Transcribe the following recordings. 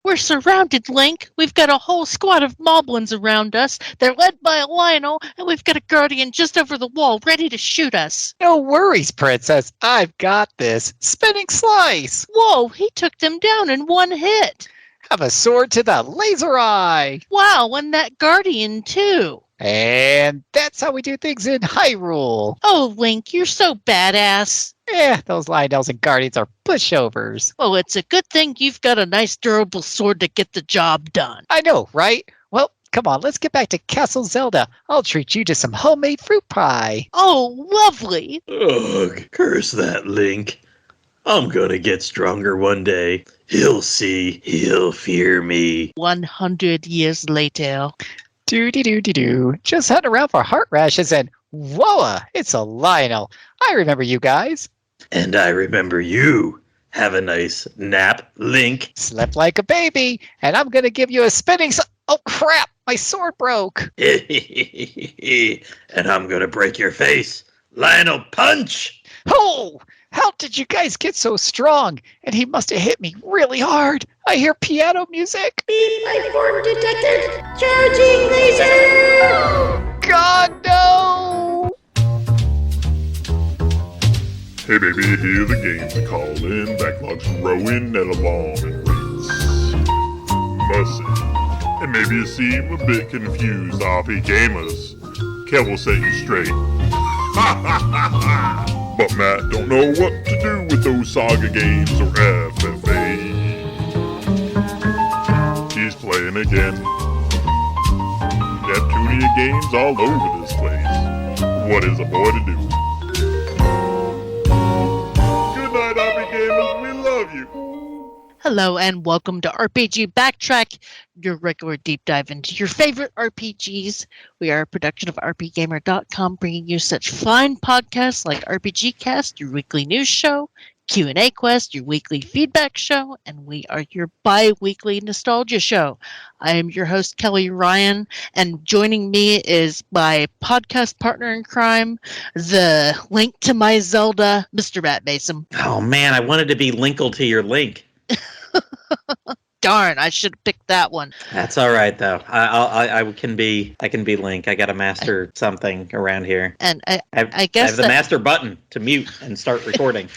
We're surrounded, Link. We've got a whole squad of moblins around us. They're led by a Lionel, and we've got a guardian just over the wall, ready to shoot us. No worries, Princess. I've got this. Spinning slice. Whoa, he took them down in one hit. Have a sword to the laser eye. Wow, and that guardian, too. And that's how we do things in Hyrule. Oh, Link, you're so badass. Those Lionels and Guardians are pushovers. Well, it's a good thing you've got a nice durable sword to get the job done. I know, right? Well, come on, let's get back to Castle Zelda. I'll treat you to some homemade fruit pie. Oh, lovely. Ugh, curse that Link. I'm gonna get stronger one day. He'll see. He'll fear me. 100 years later. Doo-dee-doo-dee-doo. Just hunting around for heart rashes and whoa, it's a Lionel. I remember you guys. And I remember you. Have a nice nap, Link. Slept like a baby, and I'm gonna give you a spinning oh crap, my sword broke. And I'm gonna break your face. Lionel, punch! Oh, how did you guys get so strong? And he must have hit me really hard. I hear piano music. Life form detected. Charging laser. God, no! Hey baby, here the games are calling, backlogs growing at alarming rates. Mercy. And maybe you seem a bit confused, RPGamers. Kev will set you straight. Ha ha ha ha! But Matt don't know what to do with those Saga games or FFA. He's playing again. Neptunia games all over this place. What is a boy to do? Good night, RPGamers. We love you. Hello and welcome to RPG Backtrack, your regular deep dive into your favorite RPGs. We are a production of RPGamer.com, bringing you such fine podcasts like RPG Cast, your weekly news show, Q&A Quest, your weekly feedback show, and we are your bi-weekly nostalgia show. I am your host, Kelly Ryan, and joining me is my podcast partner in crime, the link to my Zelda, Mr. Matt Mason. Oh man, I wanted to be Linkle to your Link. Darn, I should have picked that one. That's all right though. I can be Link. I got to master something around here. And I I guess have the master button to mute and start recording.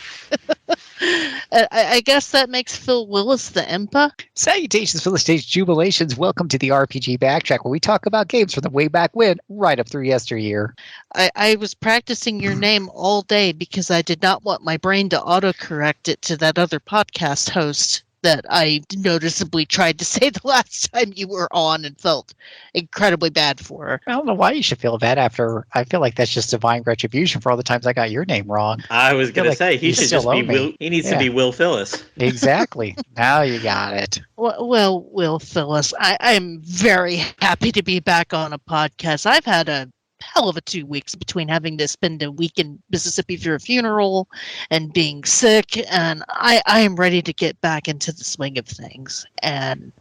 I guess that makes Phil Willis the Impa. Salutations, felicitations, jubilations. Welcome to the RPG Backtrack, where we talk about games from the way back when, right up through yesteryear. I was practicing your name all day because I did not want my brain to autocorrect it to that other podcast host that I noticeably tried to say the last time you were on and felt incredibly bad for. I don't know why you should feel bad after. I feel like that's just divine retribution for all the times I got your name wrong. I was going to say, he should just be Will. He needs to be Will Phillis. Exactly. Now you got it. Well, Will Phillis, I'm very happy to be back on a podcast. I've had a hell of a 2 weeks between having to spend a week in Mississippi for a funeral and being sick, and I am ready to get back into the swing of things. And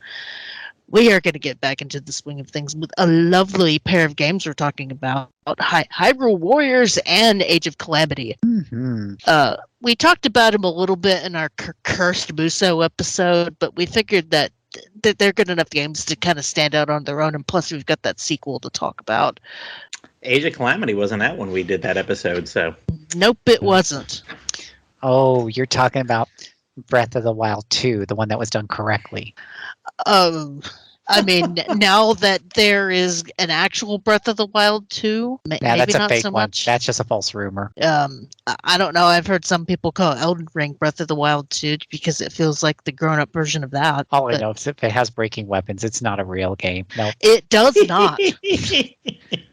we are going to get back into the swing of things with a lovely pair of games we're talking about, Hyrule Warriors and Age of Calamity. Mm-hmm. We talked about them a little bit in our Cursed Musou episode, but we figured that they're good enough games to kind of stand out on their own, and plus we've got that sequel to talk about. Age of Calamity wasn't out when we did that episode, so. Nope, it wasn't. Oh, you're talking about Breath of the Wild 2, the one that was done correctly. I mean, now that there is an actual Breath of the Wild 2, maybe that's a not fake so one. much. That's just a false rumor. I don't know. I've heard some people call Elden Ring Breath of the Wild 2 because it feels like the grown-up version of that. All I know is if it has breaking weapons, it's not a real game. No. It does not.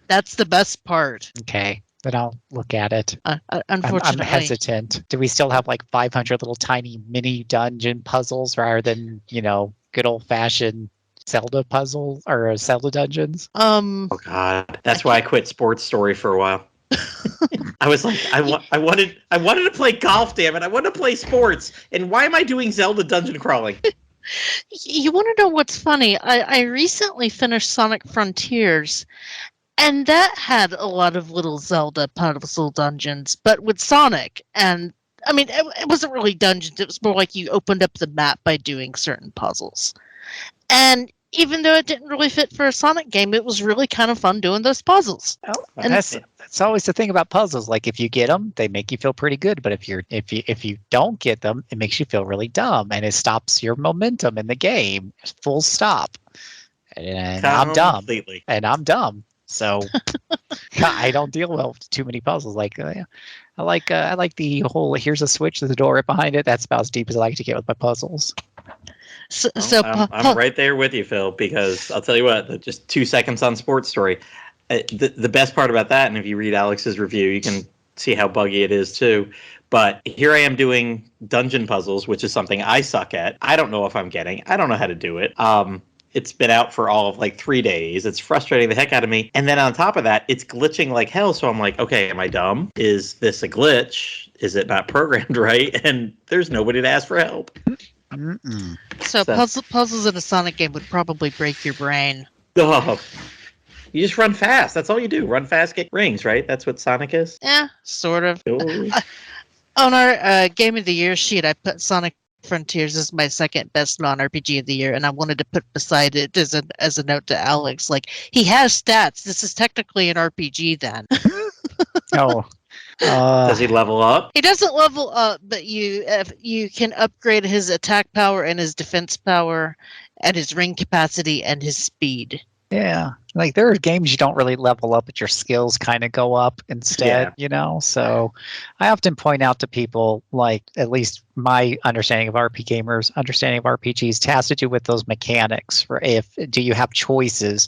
That's the best part. Okay. Then I'll look at it. Unfortunately. I'm hesitant. Do we still have like 500 little tiny mini dungeon puzzles rather than, good old-fashioned Zelda puzzle or Zelda dungeons? Oh God, that's why I quit Sports Story for a while. I was like, I wanted to play golf, damn it! I wanted to play sports, and why am I doing Zelda dungeon crawling? You want to know what's funny? I recently finished Sonic Frontiers, and that had a lot of little Zelda puzzle dungeons, but with Sonic. And I mean, it wasn't really dungeons. It was more like you opened up the map by doing certain puzzles. And even though it didn't really fit for a Sonic game, it was really kind of fun doing those puzzles. And that's always the thing about puzzles. Like if you get them, they make you feel pretty good. But if you don't get them, it makes you feel really dumb, and it stops your momentum in the game. Full stop. And I'm dumb. Completely. And I'm dumb. So I don't deal well with too many puzzles. Like I like the whole here's a switch, there's a door right behind it. That's about as deep as I like to get with my puzzles. I'm right there with you, Phil, because I'll tell you what, just 2 seconds on Sports Story. The best part about that, and if you read Alex's review, you can see how buggy it is too. But here I am doing dungeon puzzles, which is something I suck at. I don't know if I'm getting. I don't know how to do it. It's been out for all of like 3 days. It's frustrating the heck out of me. And then on top of that, it's glitching like hell. So I'm like, okay, am I dumb? Is this a glitch? Is it not programmed right? And there's nobody to ask for help. Mm-mm. So puzzles in a Sonic game would probably break your brain. Oh, you just run fast. That's all you do. Run fast, get rings, right? That's what Sonic is? Yeah, sort of. Oh. On our Game of the Year sheet, I put Sonic Frontiers as my second best non-RPG of the year, and I wanted to put beside it as a note to Alex, like, he has stats. This is technically an RPG then. Oh. Does he level up? He doesn't level up, but you can upgrade his attack power and his defense power and his ring capacity and his speed. Yeah. Like there are games you don't really level up, but your skills kind of go up instead, So I often point out to people, like, at least my understanding of RPGamers, understanding of RPGs has to do with those mechanics. Do you have choices?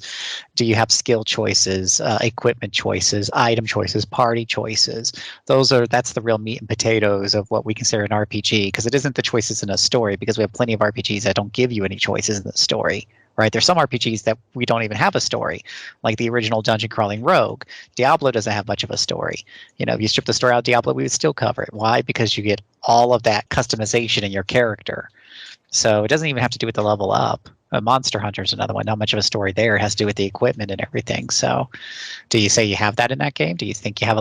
Do you have skill choices, equipment choices, item choices, party choices? That's the real meat and potatoes of what we consider an RPG, because it isn't the choices in a story, because we have plenty of RPGs that don't give you any choices in the story. Right, there's some RPGs that we don't even have a story, like the original Dungeon Crawling Rogue. Diablo doesn't have much of a story. If you strip the story out of Diablo, we would still cover it. Why? Because you get all of that customization in your character. So it doesn't even have to do with the level up. Monster Hunter is another one. Not much of a story there. It has to do with the equipment and everything. So do you say you have that in that game? Do you think you have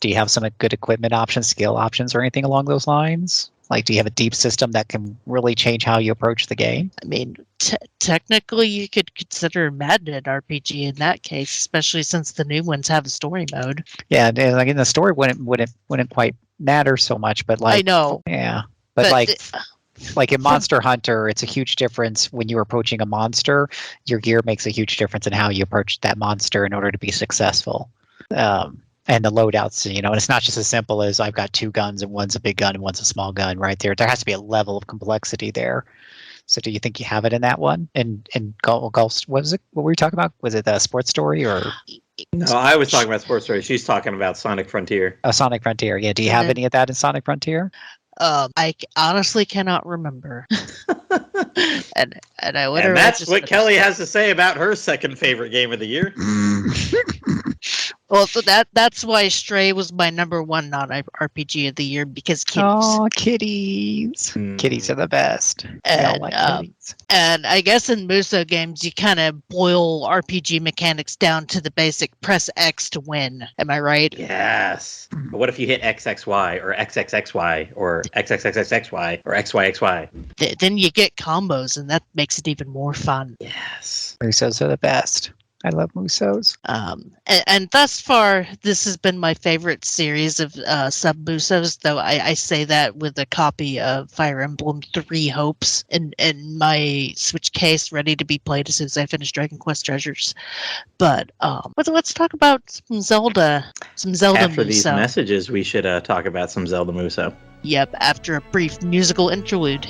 do you have some good equipment options, skill options, or anything along those lines? Like, do you have a deep system that can really change how you approach the game? I mean, technically, you could consider Madden an RPG in that case, especially since the new ones have a story mode. Yeah, and like in the story, wouldn't quite matter so much, but like, I know. Yeah, but like in Monster Hunter, it's a huge difference when you're approaching a monster. Your gear makes a huge difference in how you approach that monster in order to be successful. And the loadouts, and it's not just as simple as I've got 2 guns and one's a big gun and one's a small gun, right? There has to be a level of complexity there. So do you think you have it in that one? And golf, what was it? What were we talking about? Was it a Sports Story or? No, I was talking about Sports Story. She's talking about Sonic Frontier. Oh, Sonic Frontier. Yeah. Do you have any of that in Sonic Frontier? I honestly cannot remember. and that's what Kelly has to say about her second favorite game of the year. Well, so that's why Stray was my number 1 non-RPG of the year, because kitties. Oh, kitties! Kitties are the best. And I guess in Musou games, you kind of boil RPG mechanics down to the basic press X to win. Am I right? Yes. But what if you hit XXY or XXXY or XXXXY or XYXY? Then you get combos, and that makes it even more fun. Yes. Musous are the best. I love Musous. And thus far, this has been my favorite series of sub-Musous, though I say that with a copy of Fire Emblem 3 Hopes in my Switch case, ready to be played as soon as I finish Dragon Quest Treasures. But let's talk about some Zelda After Musou. These messages, we should talk about some Zelda Musou. Yep, after a brief musical interlude.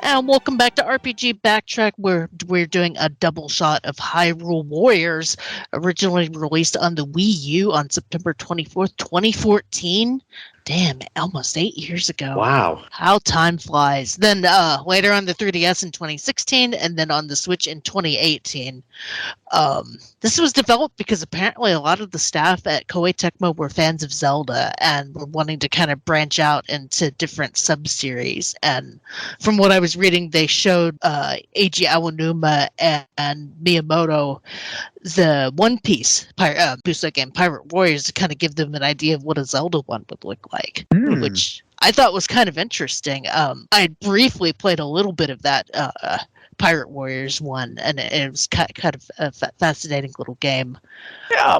And welcome back to RPG Backtrack, where we're doing a double shot of Hyrule Warriors, originally released on the Wii U on September 24th, 2014. Damn, almost 8 years ago. Wow. How time flies. Then later on the 3DS in 2016, and then on the Switch in 2018. This was developed because apparently a lot of the staff at Koei Tecmo were fans of Zelda and were wanting to kind of branch out into different sub-series. And from what I was reading, they showed Eiji Aonuma and Miyamoto the One Piece Musou game Pirate Warriors to kind of give them an idea of what a Zelda one would look like, which I thought was kind of interesting. I briefly played a little bit of that Pirate Warriors one, and it was kind of a fascinating little game. Yeah,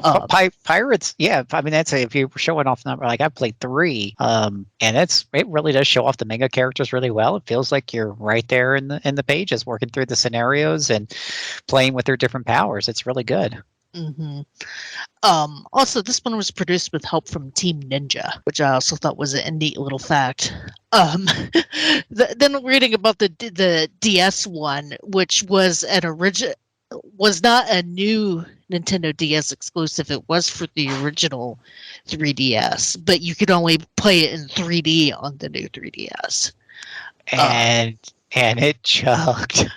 Pirates. Yeah, I mean that's if you're showing off number. Like I played 3, and it really does show off the manga characters really well. It feels like you're right there in the pages, working through the scenarios and playing with their different powers. It's really good. Mm-hmm. Also, this one was produced with help from Team Ninja, which I also thought was a neat little fact. Then reading about the DS one, which was was not a new Nintendo DS exclusive. It was for the original 3DS, but you could only play it in 3D on the new 3DS. And it chugged.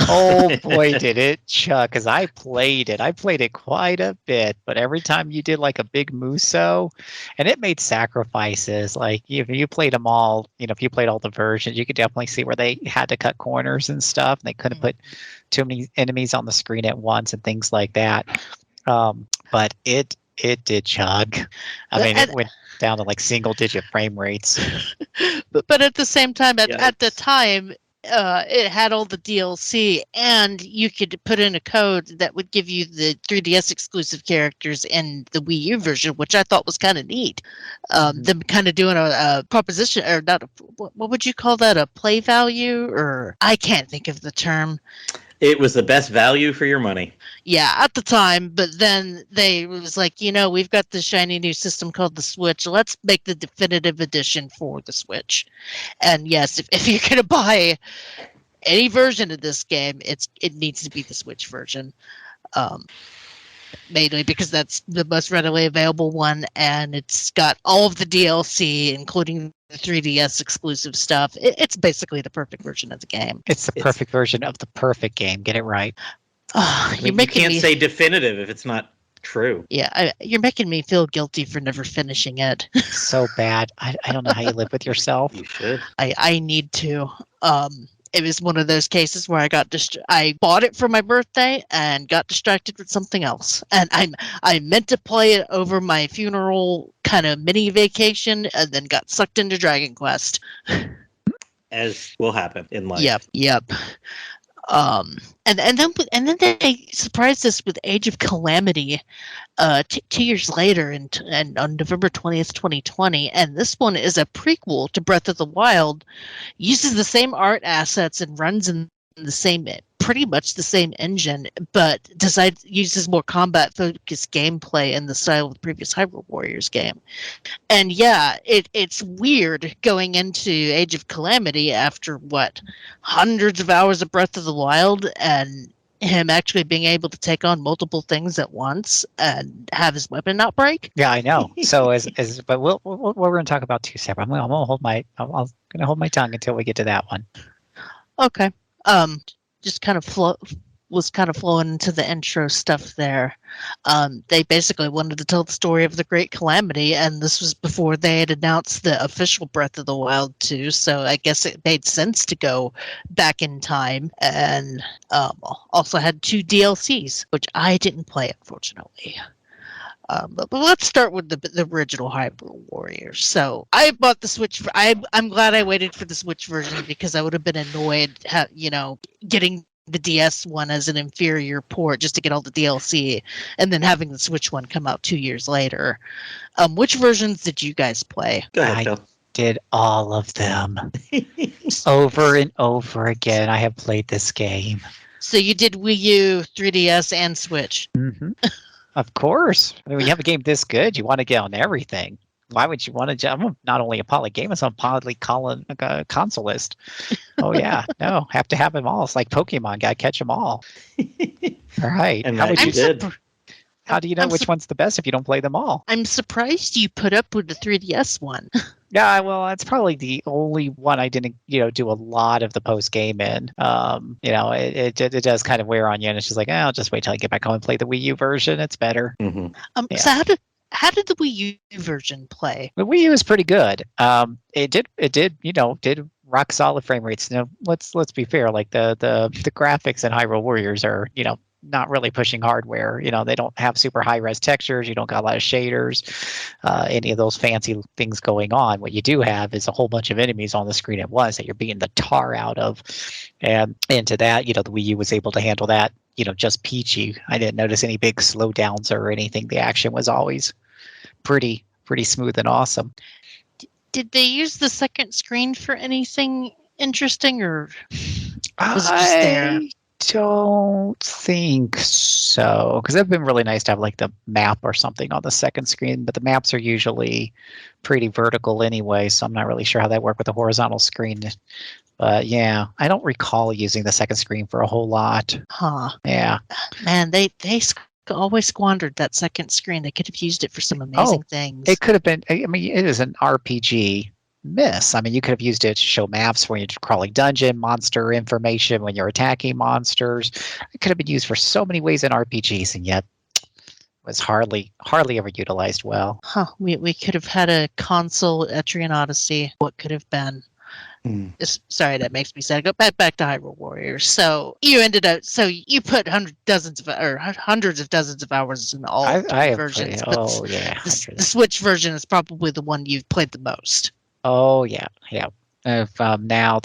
Oh boy, did it chug! Because I played it. I played it quite a bit, but every time you did like a big Musou, and it made sacrifices. Like if you played them all, if you played all the versions, you could definitely see where they had to cut corners and stuff. And they couldn't put too many enemies on the screen at once and things like that. But it did chug. I mean, it went down to like single-digit frame rates. But at the same time, at the time, it had all the DLC, and you could put in a code that would give you the 3DS exclusive characters in the Wii U version, which I thought was kind of neat. Them kind of doing a proposition, or not? What would you call that? A play value, or I can't think of the term. It was the best value for your money. Yeah, at the time, but then they was like, we've got this shiny new system called the Switch. Let's make the definitive edition for the Switch. And yes, if you're going to buy any version of this game, it needs to be the Switch version. Mainly because that's the most readily available one, and it's got all of the DLC, including the 3DS exclusive stuff. It's basically the perfect version of the game. It's the perfect version of the perfect game. Get it right. You can't say definitive if it's not true. Yeah, you're making me feel guilty for never finishing it. So bad. I don't know how you live with yourself. You should. I need to. It was one of those cases where I bought it for my birthday and got distracted with something else. And I meant to play it over my funeral kind of mini vacation, and then got sucked into Dragon Quest. As will happen in life. Yep. And then they surprised us with Age of Calamity 2 years later, and on November 20th, 2020. And this one is a prequel to Breath of the Wild, uses the same art assets and runs in pretty much the same engine, but uses more combat-focused gameplay in the style of the previous Hyrule Warriors game. And yeah, it's weird going into Age of Calamity after, hundreds of hours of Breath of the Wild, and him actually being able to take on multiple things at once and have his weapon not break. Yeah, I know. So but we're going to talk about two separate. I'm going to hold my tongue until we get to that one. Okay. Just kind of flowing into the intro stuff there. They basically wanted to tell the story of the Great Calamity, and this was before they had announced the official Breath of the Wild 2, so I guess it made sense to go back in time, and also had 2 DLCs, which I didn't play, unfortunately. But let's start with the original Hyrule Warriors. So I bought the Switch. I'm glad I waited for the Switch version, because I would have been annoyed, getting the DS one as an inferior port just to get all the DLC, and then having the Switch one come out 2 years later. Which versions did you guys play? Go ahead, Phil. Did all of them over and over again. I have played this game. So you did Wii U, 3DS, and Switch. Mm-hmm. Of course. I mean, when you have a game this good, you want to get on everything. Why would you want to? I'm not only a polygamist, I'm a consolist. Oh yeah, no, have to have them all. It's like Pokemon, gotta catch them all. All right. And How that would you you? did. How do you know I'm which one's the best if you don't play them all? I'm surprised you put up with the 3DS one. Yeah, well, that's probably the only one I didn't, do a lot of the post game in. It does kind of wear on you, and it's just like, I'll just wait till I get back home and play the Wii U version. It's better. Mm-hmm. So how did the Wii U version play? The Wii U is pretty good. It did rock solid frame rates. Let's be fair. Like the graphics in Hyrule Warriors are, not really pushing hardware. They don't have super high res textures. You don't got a lot of shaders, any of those fancy things going on. What you do have is a whole bunch of enemies on the screen at once that you're beating the tar out of. And into that, the Wii U was able to handle that, just peachy. I didn't notice any big slowdowns or anything. The action was always pretty smooth and awesome. Did they use the second screen for anything interesting, or was it just there? Don't think so, because it'd been really nice to have like the map or something on the second screen, but the maps are usually pretty vertical anyway, so I'm not really sure how that worked with the horizontal screen. But yeah, I don't recall using the second screen for a whole lot. Huh. Yeah. Man, they always squandered that second screen. They could have used it for some amazing things. It could have been, it is an RPG miss. You could have used it to show maps when you're crawling dungeon, monster information when you're attacking monsters. It could have been used for so many ways in RPGs, and yet was hardly ever utilized well. Huh. We could have had a console Etrian Odyssey. What could have been? Sorry, that makes me sad. Go back to Hyrule Warriors. So you put hundreds of dozens of hours in all versions. The Switch version is probably the one you've played the most. Oh yeah. Now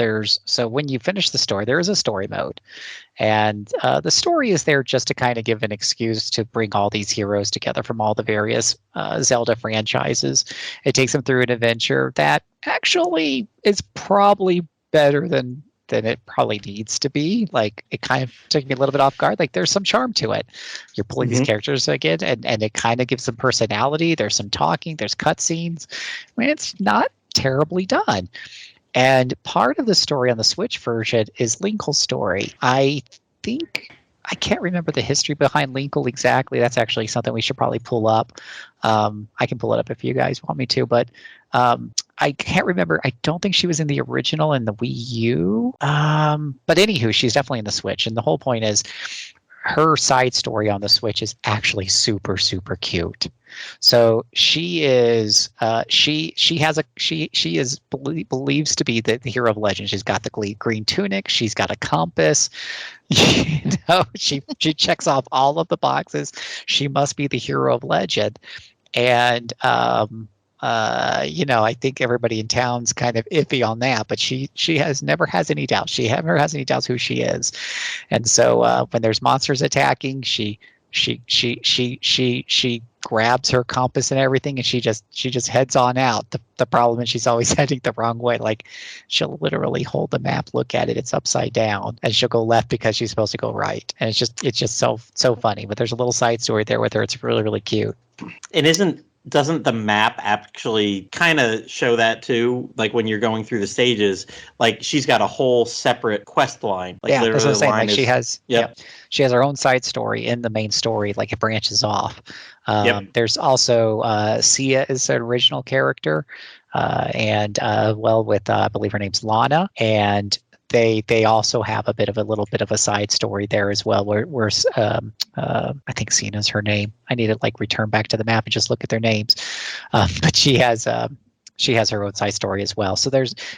when you finish the story, there is a story mode, and the story is there just to kind of give an excuse to bring all these heroes together from all the various Zelda franchises. It takes them through an adventure that actually is probably better than it probably needs to be. Like, it kind of took me a little bit off guard. Like, there's some charm to it. You're pulling these characters again, and it kind of gives them personality. There's some talking, there's cutscenes. It's not terribly done. And part of the story on the Switch version is Linkle's story. I can't remember the history behind Linkle exactly. That's actually something we should probably pull up. I can pull it up if you guys want me to, but I can't remember. I don't think she was in the original in the Wii U. But anywho, she's definitely in the Switch. And the whole point is her side story on the Switch is actually super, super cute. So she is believes to be the hero of legend. She's got the green tunic. She's got a compass. She checks off all of the boxes. She must be the hero of legend. And I think everybody in town's kind of iffy on that, but she never has any doubts. She never has any doubts who she is. And so when there's monsters attacking, she grabs her compass and everything, and she just heads on out. The problem is she's always heading the wrong way. Like, she'll literally hold the map, look at it, it's upside down, and she'll go left because she's supposed to go right. And it's just so funny. But there's a little side story there with her. It's really, really cute. It doesn't the map actually kind of show that too? Like, when you're going through the stages, like, she's got a whole separate quest line. Like, yeah, that's what I'm saying. Like, she has her own side story in the main story. Like, it branches off. There's also Sia is an original character, and with I believe her name's Lana, and they also have a little bit of a side story there as well, where I think Sina's her name. I need to return back to the map and just look at their names, but she has her own side story as well. So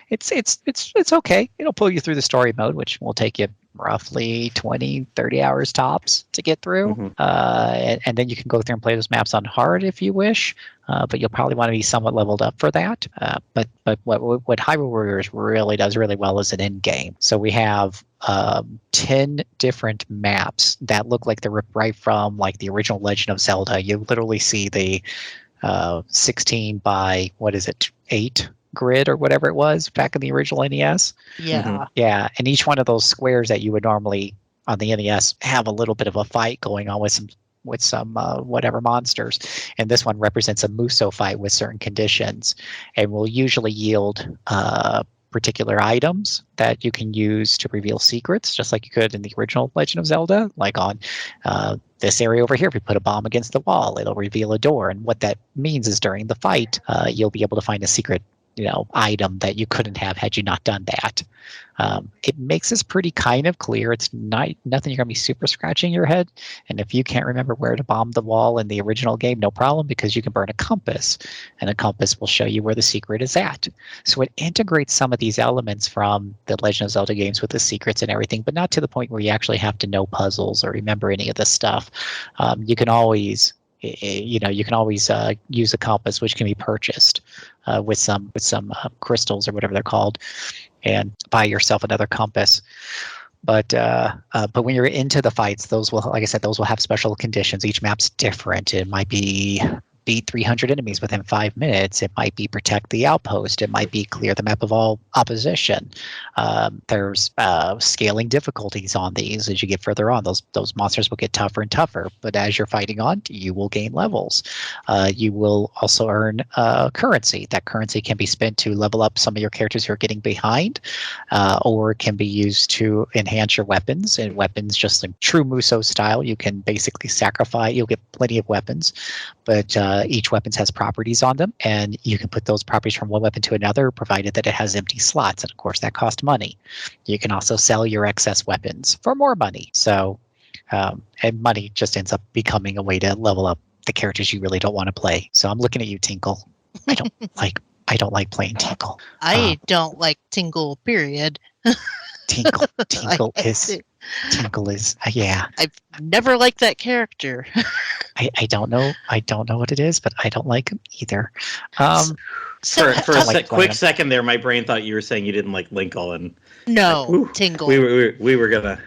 it's okay. It'll pull you through the story mode, which will take you roughly 20-30 hours tops to get through, and then you can go through and play those maps on hard if you wish, but you'll probably want to be somewhat leveled up for that. But what Hyrule Warriors really does really well is an end game. So we have 10 different maps that look like they're ripped right from the original Legend of Zelda. You literally see the 16 by 8 grid or whatever it was back in the original NES. Yeah, and each one of those squares that you would normally on the NES have a little bit of a fight going on with some whatever monsters. And this one represents a Musou fight with certain conditions, and will usually yield particular items that you can use to reveal secrets, just like you could in the original Legend of Zelda. Like on this area over here, if you put a bomb against the wall, it'll reveal a door. And what that means is during the fight, you'll be able to find a secret item that you couldn't have had you not done that. It makes this pretty kind of clear. It's nothing you're going to be super scratching your head. And if you can't remember where to bomb the wall in the original game, no problem, because you can burn a compass, and a compass will show you where the secret is at. So it integrates some of these elements from the Legend of Zelda games with the secrets and everything, but not to the point where you actually have to know puzzles or remember any of this stuff. You can always use a compass, which can be purchased with some crystals or whatever they're called, and buy yourself another compass. But when you're into the fights, those will, like I said, those will have special conditions. Each map's different. It might be beat 300 enemies within 5 minutes. It might be protect the outpost. It might be clear the map of all opposition. There's scaling difficulties on these as you get further on. Those monsters will get tougher and tougher, but as you're fighting on, you will gain levels. You will also earn currency. That currency can be spent to level up some of your characters who are getting behind, or it can be used to enhance your weapons. And weapons, just in true Musou style, you can basically sacrifice. You'll get plenty of weapons, but each weapon has properties on them, and you can put those properties from one weapon to another, provided that it has empty slots. And of course, that costs money. You can also sell your excess weapons for more money. So, and money just ends up becoming a way to level up the characters you really don't want to play. So I'm looking at you, Tinkle. I don't like playing Tinkle. I don't like Tingle, period. Tinkle is yeah. I've never liked that character. I don't know what it is, but I don't like him either. For a quick him. second there, my brain thought you were saying you didn't like Linkle, and No, Tingle. we were gonna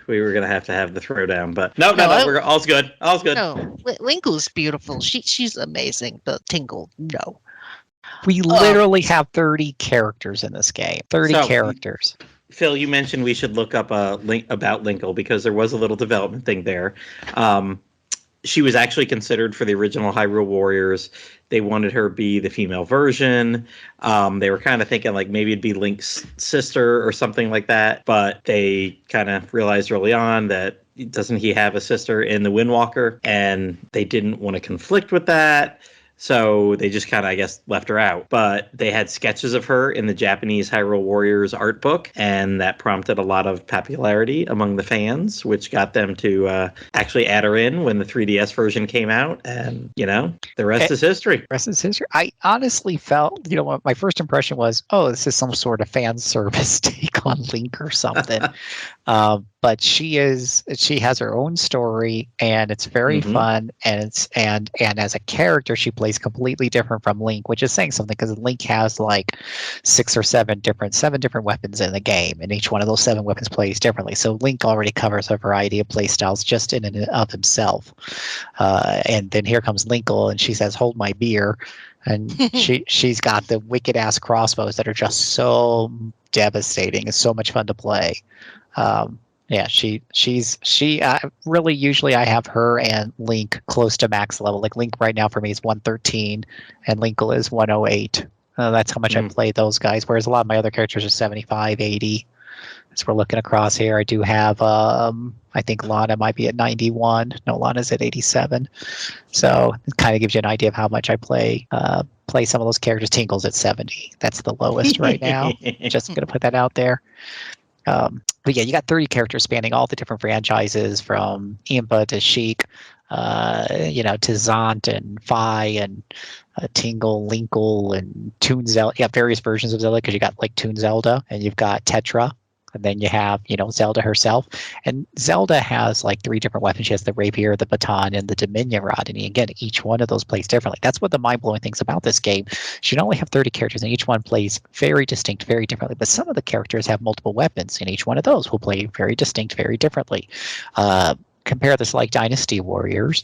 have to have the throwdown, but no, we're all's good. No, Linkle's beautiful. She's amazing, but Tingle, no. We literally have 30 characters in this game. 30 characters. Phil, you mentioned we should look up a link about Linkle because there was a little development thing there. She was actually considered for the original Hyrule Warriors. They wanted her to be the female version. They were kind of thinking like maybe it'd be Link's sister or something like that. But they kind of realized early on that doesn't he have a sister in the Windwalker? And they didn't want to conflict with that. So they just kind of, I guess, left her out. But they had sketches of her in the Japanese Hyrule Warriors art book, and that prompted a lot of popularity among the fans, which got them to actually add her in when the 3DS version came out. And, the rest is history. I honestly felt, my first impression was, oh, this is some sort of fan service take on Link or something. But she has her own story, and it's very fun, and as a character she plays completely different from Link, which is saying something because Link has like 6 or 7 different weapons in the game, and each one of those 7 weapons plays differently. So Link already covers a variety of play styles just in and of himself. And then here comes Linkle, and she says, "Hold my beer." And she's got the wicked ass crossbows that are just so devastating. It's so much fun to play. Yeah, she's really, usually I have her and Link close to max level. Like Link right now for me is 113 and Linkle is 108. That's how much I play those guys. Whereas a lot of my other characters are 75, 80. As we're looking across here, I do have, I think Lana might be at 91. No, Lana's at 87. So it kind of gives you an idea of how much I play some of those characters. Tinkle's at 70. That's the lowest right now. Just going to put that out there. But yeah, you got 30 characters spanning all the different franchises from Impa to Sheik, to Zant and Fi and Tingle, Linkle, and Toon Zelda. You have various versions of Zelda because you got like Toon Zelda and you've got Tetra. And then you have, Zelda herself. And Zelda has like 3 different weapons. She has the rapier, the baton, and the Dominion Rod. And again, each one of those plays differently. That's what the mind-blowing things about this game. You only have 30 characters, and each one plays very distinct, very differently. But some of the characters have multiple weapons, and each one of those will play very distinct, very differently. Compare this like Dynasty Warriors,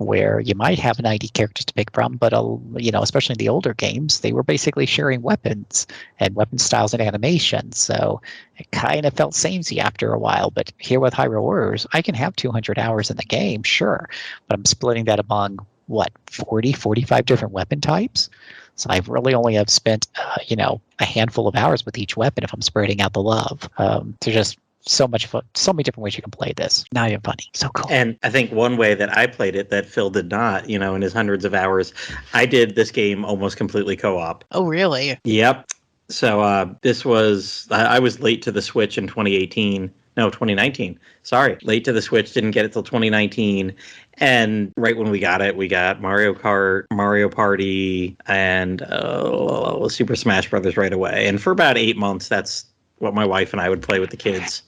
where you might have 90 characters to pick from, but especially in the older games, they were basically sharing weapons and weapon styles and animations. So it kind of felt samey after a while. But here with Hyrule Warriors, I can have 200 hours in the game, sure, but I'm splitting that among 40, 45 different weapon types. So I really only have spent, a handful of hours with each weapon if I'm spreading out the love. There's just so much fun, so many different ways you can play this. Not even funny. So cool. And I think one way that I played it that Phil did not, in his hundreds of hours, I did this game almost completely co-op. Oh, really? Yep. So I was late to the Switch in 2018. No, 2019. Sorry, late to the Switch. Didn't get it till 2019. And right when we got it, we got Mario Kart, Mario Party, and Super Smash Brothers right away. And for about 8 months, that's what my wife and I would play with the kids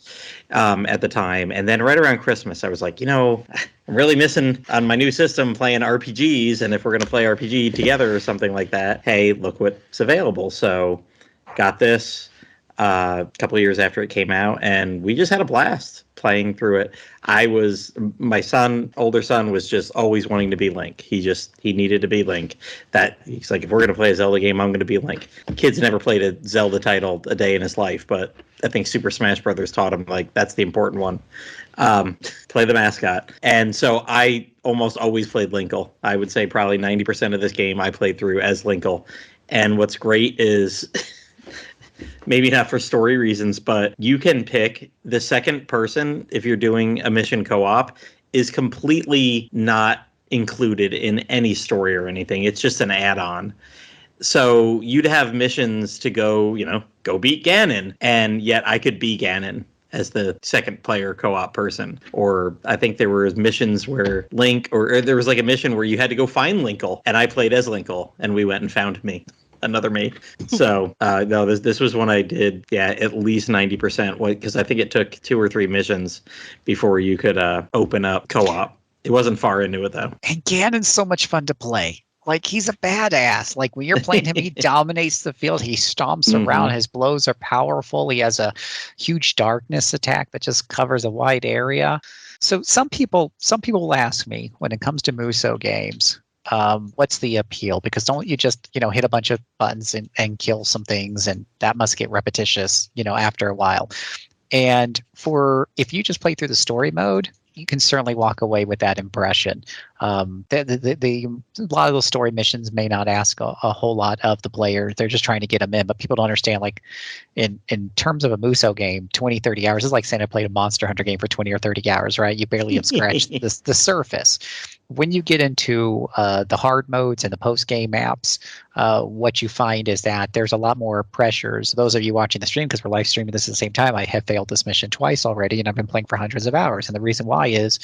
at the time. And then right around Christmas, I was like, I'm really missing on my new system playing RPGs. And if we're going to play RPG together or something like that, hey, look what's available. So got this a couple of years after it came out, and we just had a blast playing through it. My older son was just always wanting to be Link. He needed to be Link. That he's like, if we're going to play a Zelda game, I'm going to be Link. Kids never played a Zelda title a day in his life, but I think Super Smash Brothers taught him, like, that's the important one. Play the mascot. And so I almost always played Linkle. I would say probably 90% of this game I played through as Linkle. And what's great is maybe not for story reasons, but you can pick the second person if you're doing a mission co-op is completely not included in any story or anything. It's just an add-on. So you'd have missions to go beat Ganon, and yet I could be Ganon as the second player co-op person. Or I think there were missions where Link, or there was like a mission where you had to go find Linkle, and I played as Linkle, and we went and found another me. So no, this was one I did, at least 90%, because I think it took 2 or 3 missions before you could open up co-op. It wasn't far into it, though. And Ganon's so much fun to play. Like, he's a badass. Like, when you're playing him, he dominates the field. He stomps around. His blows are powerful. He has a huge darkness attack that just covers a wide area. So some people will ask me, when it comes to Musou games, what's the appeal? Because don't you just, hit a bunch of buttons and kill some things, and that must get repetitious, after a while. And if you just play through the story mode, you can certainly walk away with that impression. A lot of those story missions may not ask a whole lot of the player. They're just trying to get them in, but people don't understand, like, in terms of a Musou game, 20, 30 hours is like saying I played a Monster Hunter game for 20 or 30 hours, right? You barely have scratched the surface. When you get into the hard modes and the post-game maps, what you find is that there's a lot more pressures. Those of you watching the stream, because we're live streaming this at the same time, I have failed this mission twice already, and I've been playing for hundreds of hours. And the reason why is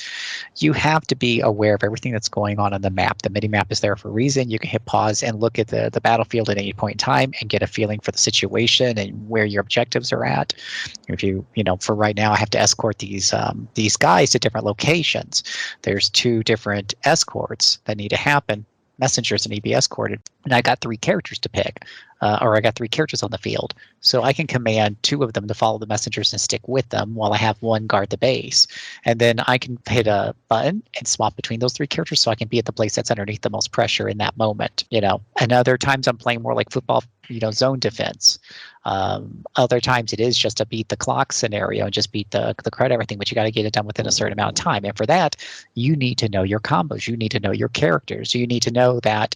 you have to be aware of everything that's going on the map. The mini-map is there for a reason. You can hit pause and look at the battlefield at any point in time and get a feeling for the situation and where your objectives are at. If for right now, I have to escort these guys to different locations. There's 2 different escorts that need to happen, messengers that need to be escorted, and I got 3 characters to pick, or I got 3 characters on the field, so I can command 2 of them to follow the messengers and stick with them while I have 1 guard the base, and then I can hit a button and swap between those 3 characters so I can be at the place that's underneath the most pressure in that moment. And other times I'm playing more like football, zone defense. Other times it is just a beat the clock scenario and just beat the crowd, everything, but you got to get it done within a certain amount of time. And for that, you need to know your combos. You need to know your characters. You need to know that,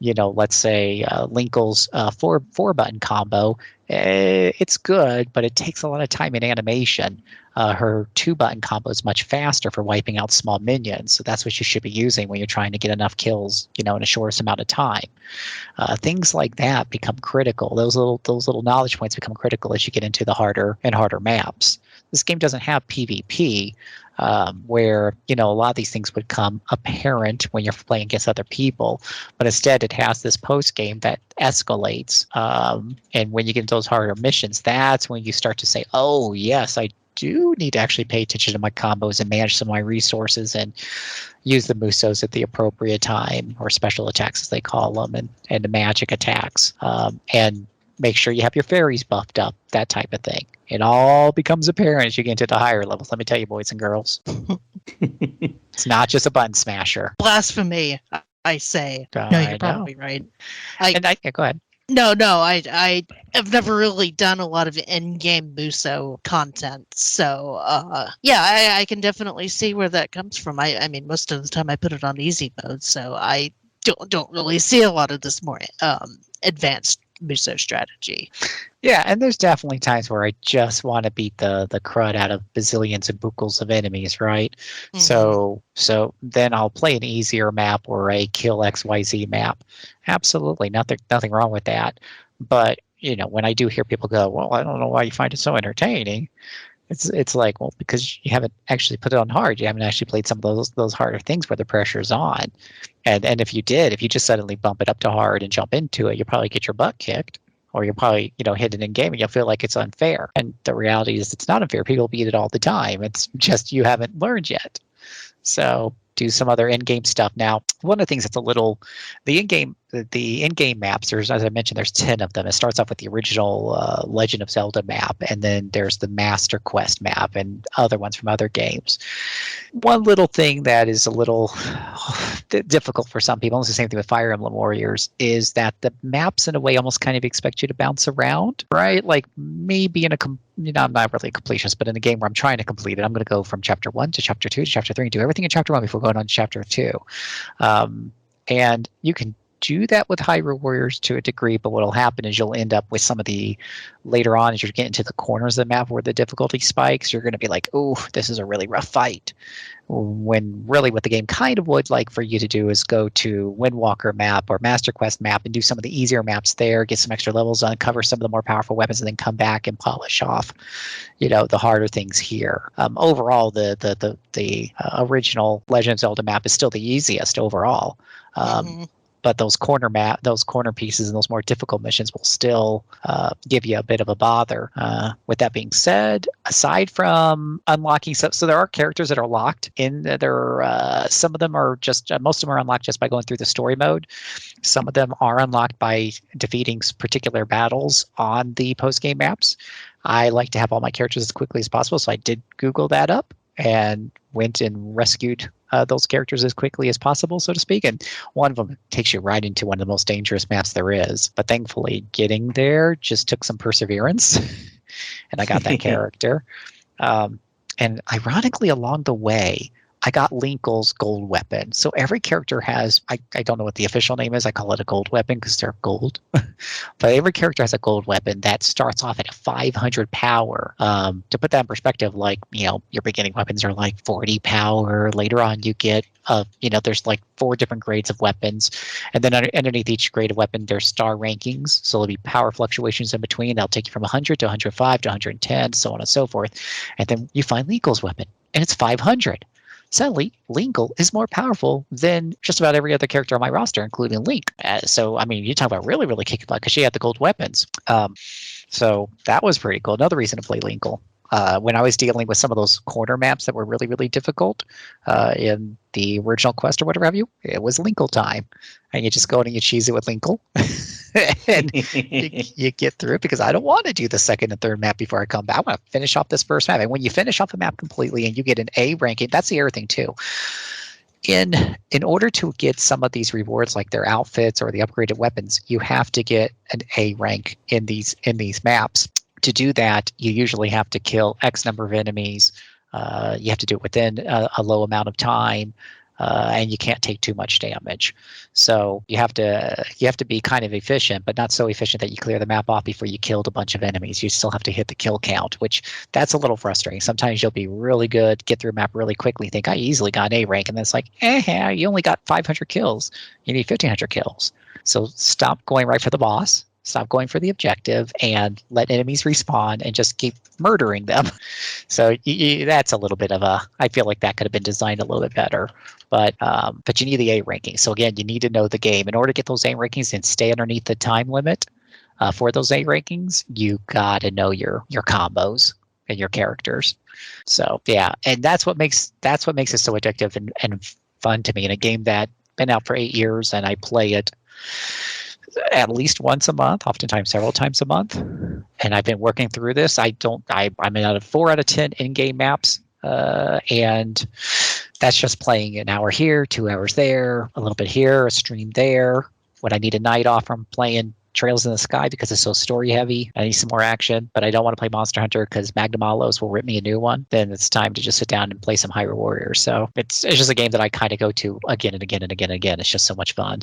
let's say Linkle's 4-button combo, it's good, but it takes a lot of time in animation. Her 2-button combo is much faster for wiping out small minions. So that's what you should be using when you're trying to get enough kills, in a shortest amount of time. Things like that become critical. Those little knowledge points become critical as you get into the harder and harder maps. This game doesn't have PvP, where a lot of these things would come apparent when you're playing against other people, but instead it has this post game that escalates. And when you get into those harder missions, that's when you start to say, oh yes, I do need to actually pay attention to my combos and manage some of my resources and use the Musous at the appropriate time, or special attacks as they call them, and the magic attacks, and make sure you have your fairies buffed up, that type of thing. It all becomes apparent as you get into the higher levels. Let me tell you, boys and girls. It's not just a button smasher. Blasphemy, I say. No, I you're probably right. Go ahead. No, I have never really done a lot of in-game Musou content, so I can definitely see where that comes from. I mean, most of the time I put it on easy mode, so I don't really see a lot of this more advanced Musou strategy. Yeah, and there's definitely times where I just want to beat the crud out of bazillions and buckles of enemies, right? Mm-hmm. So then I'll play an easier map or a kill XYZ map. Absolutely, nothing wrong with that. But when I do hear people go, well, I don't know why you find it so entertaining. It's like, well, because you haven't actually put it on hard. You haven't actually played some of those harder things where the pressure's on. And if you just suddenly bump it up to hard and jump into it, you'll probably get your butt kicked. Or you'll probably, hit it in game and you'll feel like it's unfair. And the reality is it's not unfair. People beat it all the time. It's just you haven't learned yet. So do some other in-game stuff. Now, one of the things that's the in-game maps, as I mentioned, there's 10 of them. It starts off with the original Legend of Zelda map, and then there's the Master Quest map and other ones from other games. One little thing that is a little difficult for some people, it's the same thing with Fire Emblem Warriors, is that the maps in a way almost kind of expect you to bounce around, right? Like maybe I'm not really a completionist, but in a game where I'm trying to complete it, I'm going to go from chapter 1 to chapter 2 to chapter 3 and do everything in chapter 1 before going on to chapter 2. And you can do that with Hyrule Warriors to a degree, but what will happen is you'll end up with some of the later on as you're getting to the corners of the map where the difficulty spikes, you're going to be like, oh, this is a really rough fight. When really what the game kind of would like for you to do is go to Windwalker map or Master Quest map and do some of the easier maps there, get some extra levels, uncover some of the more powerful weapons, and then come back and polish off, the harder things here. Overall, the original Legend of Zelda map is still the easiest overall. But those corner pieces and those more difficult missions will still give you a bit of a bother. With that being said, aside from unlocking stuff, so there are characters that are locked in there. Some of them are most of them are unlocked just by going through the story mode. Some of them are unlocked by defeating particular battles on the post-game maps. I like to have all my characters as quickly as possible, so I did Google that up and went and rescued those characters as quickly as possible, so to speak. And one of them takes you right into one of the most dangerous maps there is. But thankfully, getting there just took some perseverance, and I got that character. And ironically, along the way, I got Linkle's gold weapon. So every character has, I don't know what the official name is. I call it a gold weapon because they're gold. But every character has a gold weapon that starts off at a 500 power. To put that in perspective, your beginning weapons are like 40 power. Later on, you get, there's like 4 different grades of weapons. And then underneath each grade of weapon, there's star rankings. So there'll be power fluctuations in between. They'll take you from 100 to 105 to 110, so on and so forth. And then you find Linkle's weapon, and it's 500. Sadly, Linkle is more powerful than just about every other character on my roster, including Link. So, I mean, you talk about really, really kicking butt because she had the gold weapons. So that was pretty cool. Another reason to play Linkle. When I was dealing with some of those corner maps that were really, really difficult in the original quest or whatever have you, it was Linkle time. And you just go in and you cheese it with Linkle. And you get through it because I don't want to do the second and third map before I come back. I want to finish off this first map. And when you finish off a map completely and you get an A ranking, that's the other thing too. In order to get some of these rewards, like their outfits or the upgraded weapons, you have to get an A rank in these maps. To do that, you usually have to kill X number of enemies. You have to do it within a low amount of time, and you can't take too much damage. So you have to be kind of efficient, but not so efficient that you clear the map off before you killed a bunch of enemies. You still have to hit the kill count, which that's a little frustrating. Sometimes you'll be really good, get through a map really quickly, think I easily got an A rank, and then it's like, you only got 500 kills. You need 1,500 kills. So stop going right for the boss. Stop going for the objective and let enemies respawn and just keep murdering them. So that's a little bit of I feel like that could have been designed a little bit better. But you need the A ranking. So again, you need to know the game. In order to get those A rankings and stay underneath the time limit for those A rankings, you got to know your combos and your characters. So yeah, and that's what makes it so addictive and fun to me in a game that's been out for 8 years, and I play it at least once a month, oftentimes several times a month. And I've been working through this. I'm out of 4 out of 10 in-game maps. And That's just playing an hour here, 2 hours there, a little bit here, a stream there. When I need a night off from playing Trails in the Sky because it's so story heavy, I need some more action, but I don't want to play Monster Hunter because Magnum Aulos will rip me a new one, then it's time to just sit down and play some Hyrule Warriors. So it's just a game that I kind of go to again and again and again and again. It's just so much fun.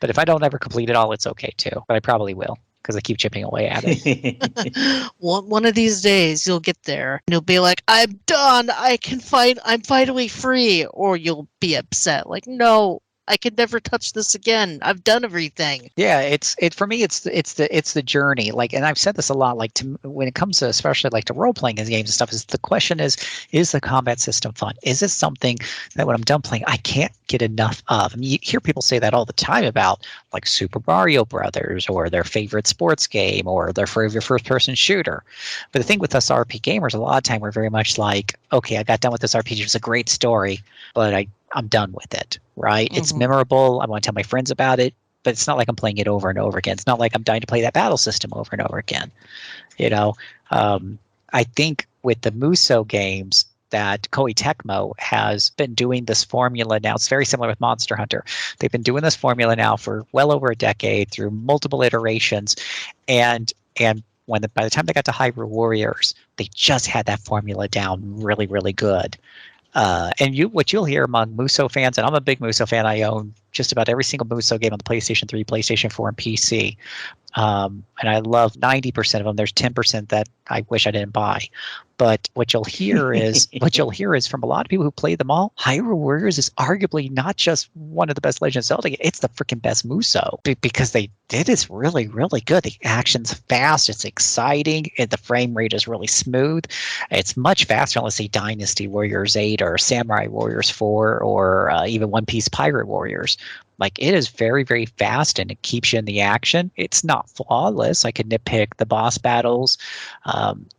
But if I don't ever complete it all, it's okay too. But I probably will, because I keep chipping away at it. One of these days you'll get there and you'll be like, I'm done, I'm finally free. Or you'll be upset, like, no, I could never touch this again. I've done everything. Yeah, for me, it's the journey. Like, and I've said this a lot. Like, when it comes to especially like to role playing games and stuff, is the question is the combat system fun? Is it something that when I'm done playing, I can't get enough of? I mean, you hear people say that all the time about like Super Mario Brothers or their favorite sports game or their favorite first person shooter. But the thing with us RP gamers, a lot of time we're very much like, okay, I got done with this RPG. It was a great story, but I'm done with it, right? Mm-hmm. It's memorable. I want to tell my friends about it, but it's not like I'm playing it over and over again. It's not like I'm dying to play that battle system over and over again. You know, I think with the Musou games that Koei Tecmo has been doing this formula now. It's very similar with Monster Hunter. They've been doing this formula now for well over a decade through multiple iterations. And by the time they got to Hyrule Warriors, they just had that formula down really, really good. And what you'll hear among Musou fans, and I'm a big Musou fan. I own just about every single Musou game on the PlayStation 3, PlayStation 4, and PC. And I love 90% of them. There's 10% that I wish I didn't buy. But what you'll hear is from a lot of people who play them all, Hyrule Warriors is arguably not just one of the best Legend of Zelda. It's the freaking best Musou because they did this really, really good. The action's fast, it's exciting, and the frame rate is really smooth. It's much faster than, let's say, Dynasty Warriors 8 or Samurai Warriors 4 or even One Piece Pirate Warriors. Like, it is very, very fast, and it keeps you in the action. It's not flawless. I could nitpick the boss battles.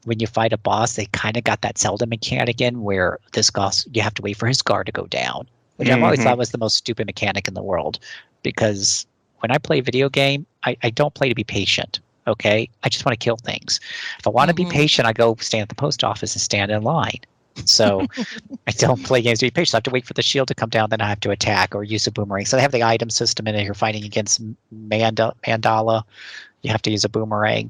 When you fight a boss, they kind of got that Zelda mechanic in where this boss, you have to wait for his guard to go down, which I've always thought was the most stupid mechanic in the world. Because when I play a video game, I don't play to be patient. Okay? I just want to kill things. If I want to be patient, I go stand at the post office and stand in line. So I don't play games to be patient. I have to wait for the shield to come down, then I have to attack or use a boomerang. So they have the item system in it. You're fighting against Mandala. You have to use a boomerang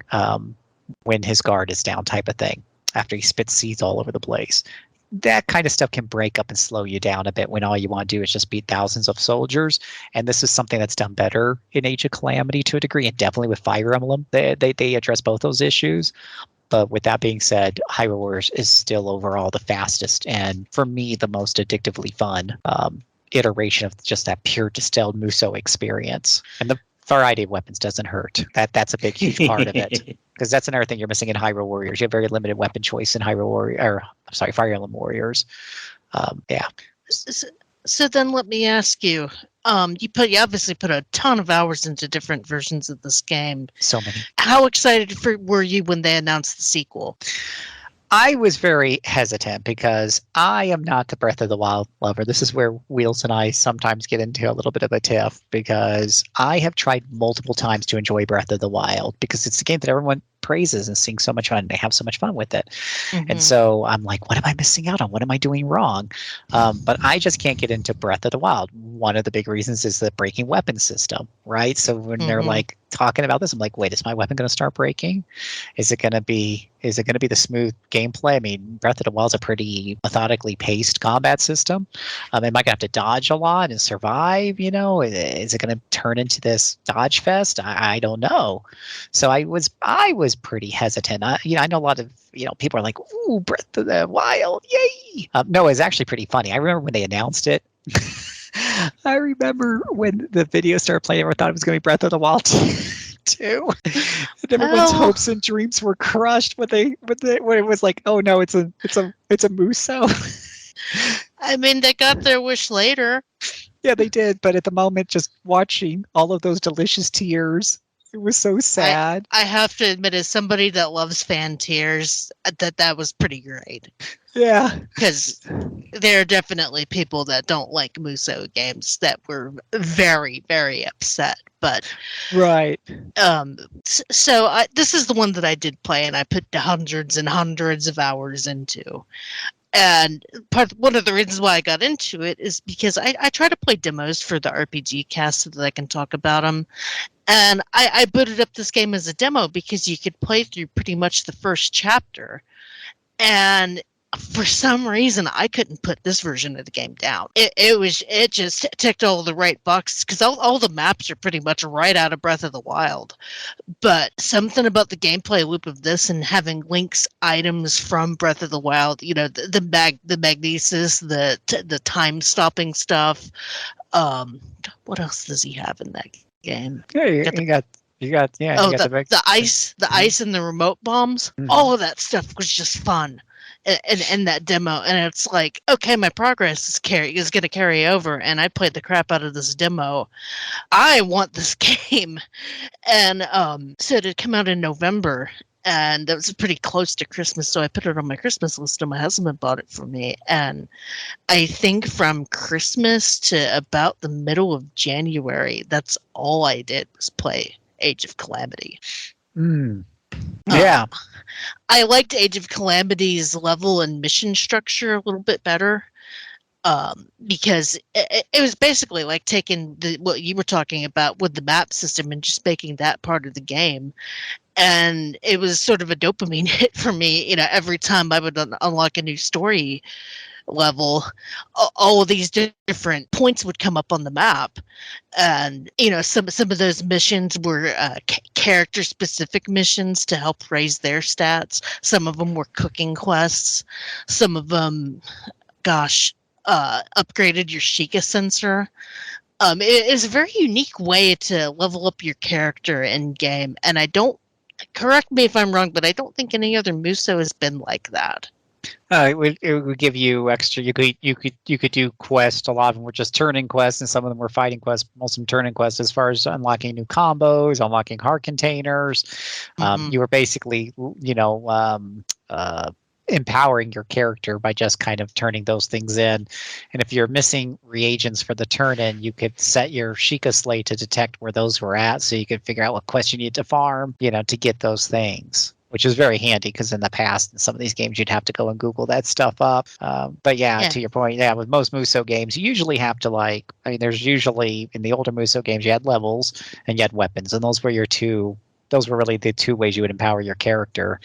when his guard is down, type of thing, after he spits seeds all over the place. That kind of stuff can break up and slow you down a bit when all you want to do is just beat thousands of soldiers. And this is something that's done better in Age of Calamity to a degree, and definitely with Fire Emblem. They address both those issues. But with that being said, Hyrule Warriors is still overall the fastest and, for me, the most addictively fun iteration of just that pure distilled Musou experience. And the variety of weapons doesn't hurt. That's a big, huge part of it. Because that's another thing you're missing in Hyrule Warriors. You have very limited weapon choice in Fire Emblem Warriors. Yeah. So then let me ask you, you obviously put a ton of hours into different versions of this game. So many. How excited were you when they announced the sequel? I was very hesitant because I am not the Breath of the Wild lover. This is where Wheels and I sometimes get into a little bit of a tiff because I have tried multiple times to enjoy Breath of the Wild because it's a game that everyone praises and seeing so much fun. They have so much fun with it. And so I'm like, what am I missing out on? What am I doing wrong? But I just can't get into Breath of the Wild. One of the big reasons is the breaking weapon system, right? So when they're like talking about this, I'm like, wait, is my weapon going to start breaking? Is it going to be the smooth gameplay? I mean, Breath of the Wild is a pretty methodically paced combat system. Am I going to have to dodge a lot and survive? You know, is it going to turn into this dodge fest? I don't know. So I was pretty hesitant. I know a lot of people are like, "Ooh, Breath of the Wild, yay!" No, it's actually pretty funny. I remember when they announced it. I remember when the video started playing, everyone thought it was going to be Breath of the Wild 2. And everyone's hopes and dreams were crushed when it was like, oh no, it's a Musou. I mean, they got their wish later. Yeah, they did. But at the moment, just watching all of those delicious tears, it was so sad. I have to admit, as somebody that loves fan tears, that was pretty great. Yeah. Because there are definitely people that don't like Musou games that were very, very upset. But right. So this is the one that I did play, and I put hundreds and hundreds of hours into. And one of the reasons why I got into it is because I try to play demos for the RPG cast so that I can talk about them. And I booted up this game as a demo because you could play through pretty much the first chapter. And for some reason, I couldn't put this version of the game down. It just ticked all the right boxes because all the maps are pretty much right out of Breath of the Wild. But something about the gameplay loop of this and having Link's items from Breath of the Wild, you know, the magnesis, the time stopping stuff. What else does he have in that game? Yeah, you got the ice and the remote bombs. Mhm. All of that stuff was just fun in that demo. And it's like, okay, my progress is going to carry over, and I played the crap out of this demo. I want this game. And so it had come out in November, and it was pretty close to Christmas, so I put it on my Christmas list, and my husband bought it for me. And I think from Christmas to about the middle of January, that's all I did was play Age of Calamity. Yeah. I liked Age of Calamity's level and mission structure a little bit better, because it was basically like taking what you were talking about with the map system and just making that part of the game. And it was sort of a dopamine hit for me, you know, every time I would unlock a new story level, all of these different points would come up on the map. And, you know, some of those missions were character specific missions to help raise their stats. Some of them were cooking quests. Some of them, upgraded your Sheikah sensor. It is a very unique way to level up your character in game. And correct me if I'm wrong, but I don't think any other Musou has been like that. It would give you extra. You could do quests. A lot of them were just turning quests, and some of them were fighting quests. Most of them turning quests, as far as unlocking new combos, unlocking heart containers. You were basically, empowering your character by just kind of turning those things in. And if you're missing reagents for the turn in, you could set your Sheikah slate to detect where those were at, so you could figure out what quests you need to farm, to get those things, which is very handy because in the past, in some of these games, you'd have to go and Google that stuff up. But to your point, with most Musou games, you usually have to there's usually, in the older Musou games, you had levels and you had weapons, and those were really the two ways you would empower your character.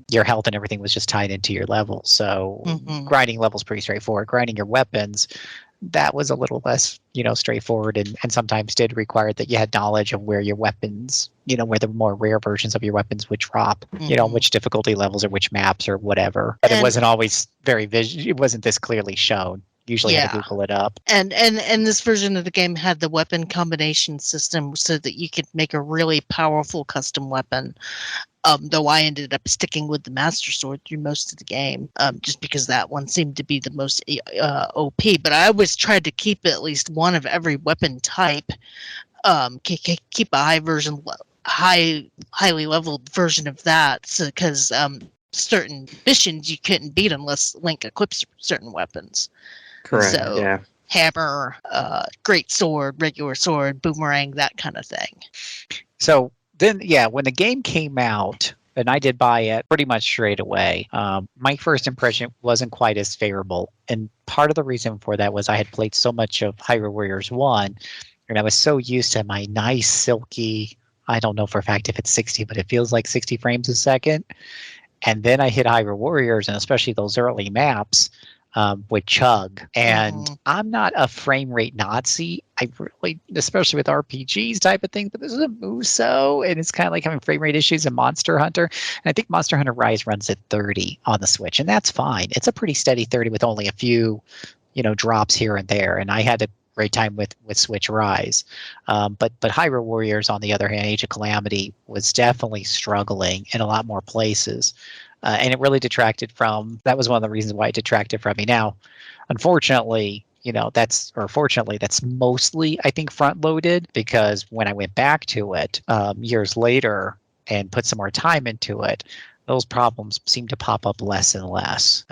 Your health and everything was just tied into your levels. So grinding levels pretty straightforward. Grinding your weapons, that was a little less, straightforward, and sometimes did require that you had knowledge of where your weapons, where the more rare versions of your weapons would drop, which difficulty levels or which maps or whatever. But it wasn't always it wasn't this clearly shown. Usually had to Google it up. And this version of the game had the weapon combination system so that you could make a really powerful custom weapon. Though I ended up sticking with the Master Sword through most of the game, just because that one seemed to be the most OP. But I always tried to keep at least one of every weapon type. Keep a highly leveled version of that, because certain missions you couldn't beat unless Link equips certain weapons. Correct. So, yeah. Hammer, great sword, regular sword, boomerang, that kind of thing. So then, when the game came out, and I did buy it pretty much straight away, my first impression wasn't quite as favorable. And part of the reason for that was I had played so much of Hyrule Warriors 1, and I was so used to my nice, silky, I don't know for a fact if it's 60, but it feels like 60 frames a second. And then I hit Hyrule Warriors, and especially those early maps, would chug. And I'm not a frame rate Nazi. I really, especially with RPGs type of thing, but this is a Musou, and it's kind of like having frame rate issues in Monster Hunter. And I think Monster Hunter Rise runs at 30 on the Switch, and that's fine. It's a pretty steady 30 with only a few, drops here and there. And I had a great time with Switch Rise. But Hyrule Warriors, on the other hand, Age of Calamity, was definitely struggling in a lot more places. And it really detracted that was one of the reasons why it detracted from me. Now, unfortunately, that's mostly, I think, front loaded, because when I went back to it years later and put some more time into it, those problems seem to pop up less and less.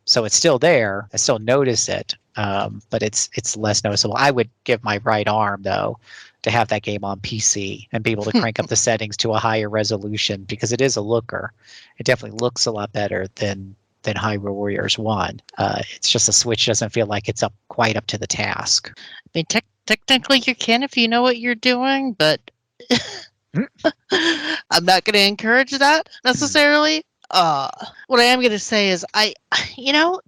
So it's still there. I still notice it, but it's less noticeable. I would give my right arm, though, to have that game on PC and be able to crank up the settings to a higher resolution, because it is a looker. It definitely looks a lot better than than Hyrule Warriors 1. It's just the Switch doesn't feel like it's quite up to the task. I mean, technically you can if you know what you're doing, but I'm not going to encourage that necessarily. What I am going to say is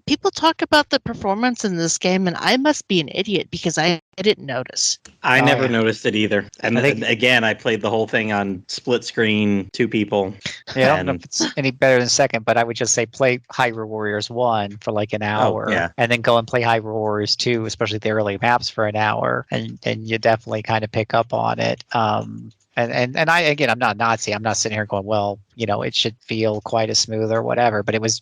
people talk about the performance in this game, and I must be an idiot because I didn't notice. I never noticed it either. And again, I played the whole thing on split screen, 2 people. Yeah, I don't know if it's any better than second, but I would just say play Hyrule Warriors 1 for like an hour, and then go and play Hyrule Warriors 2, especially the early maps, for an hour, and you definitely kind of pick up on it. And I'm not Nazi. I'm not sitting here going, well, it should feel quite as smooth or whatever. But it was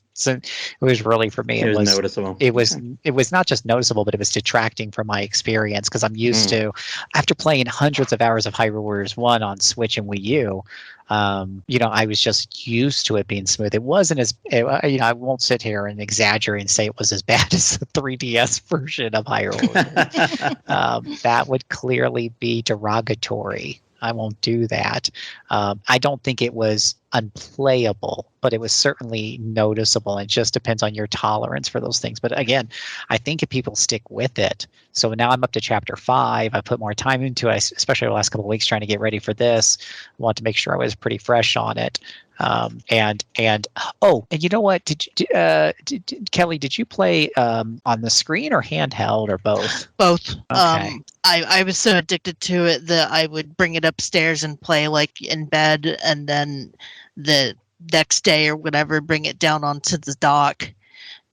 really, for me, it was noticeable. It was not just noticeable, but it was detracting from my experience because I'm used to, after playing hundreds of hours of Hyrule Warriors 1 on Switch and Wii U, I was just used to it being smooth. It wasn't I won't sit here and exaggerate and say it was as bad as the 3DS version of Hyrule Warriors. That would clearly be derogatory. I won't do that. I don't think it was unplayable, but it was certainly noticeable. It just depends on your tolerance for those things. But again, I think if people stick with it. So now I'm up to chapter 5. I put more time into it, especially the last couple of weeks trying to get ready for this. I wanted to make sure I was pretty fresh on it. And you know what? Kelly, did you play on the screen or handheld or both? Both. Okay. I was so addicted to it that I would bring it upstairs and play like in bed, and then the next day or whatever, bring it down onto the dock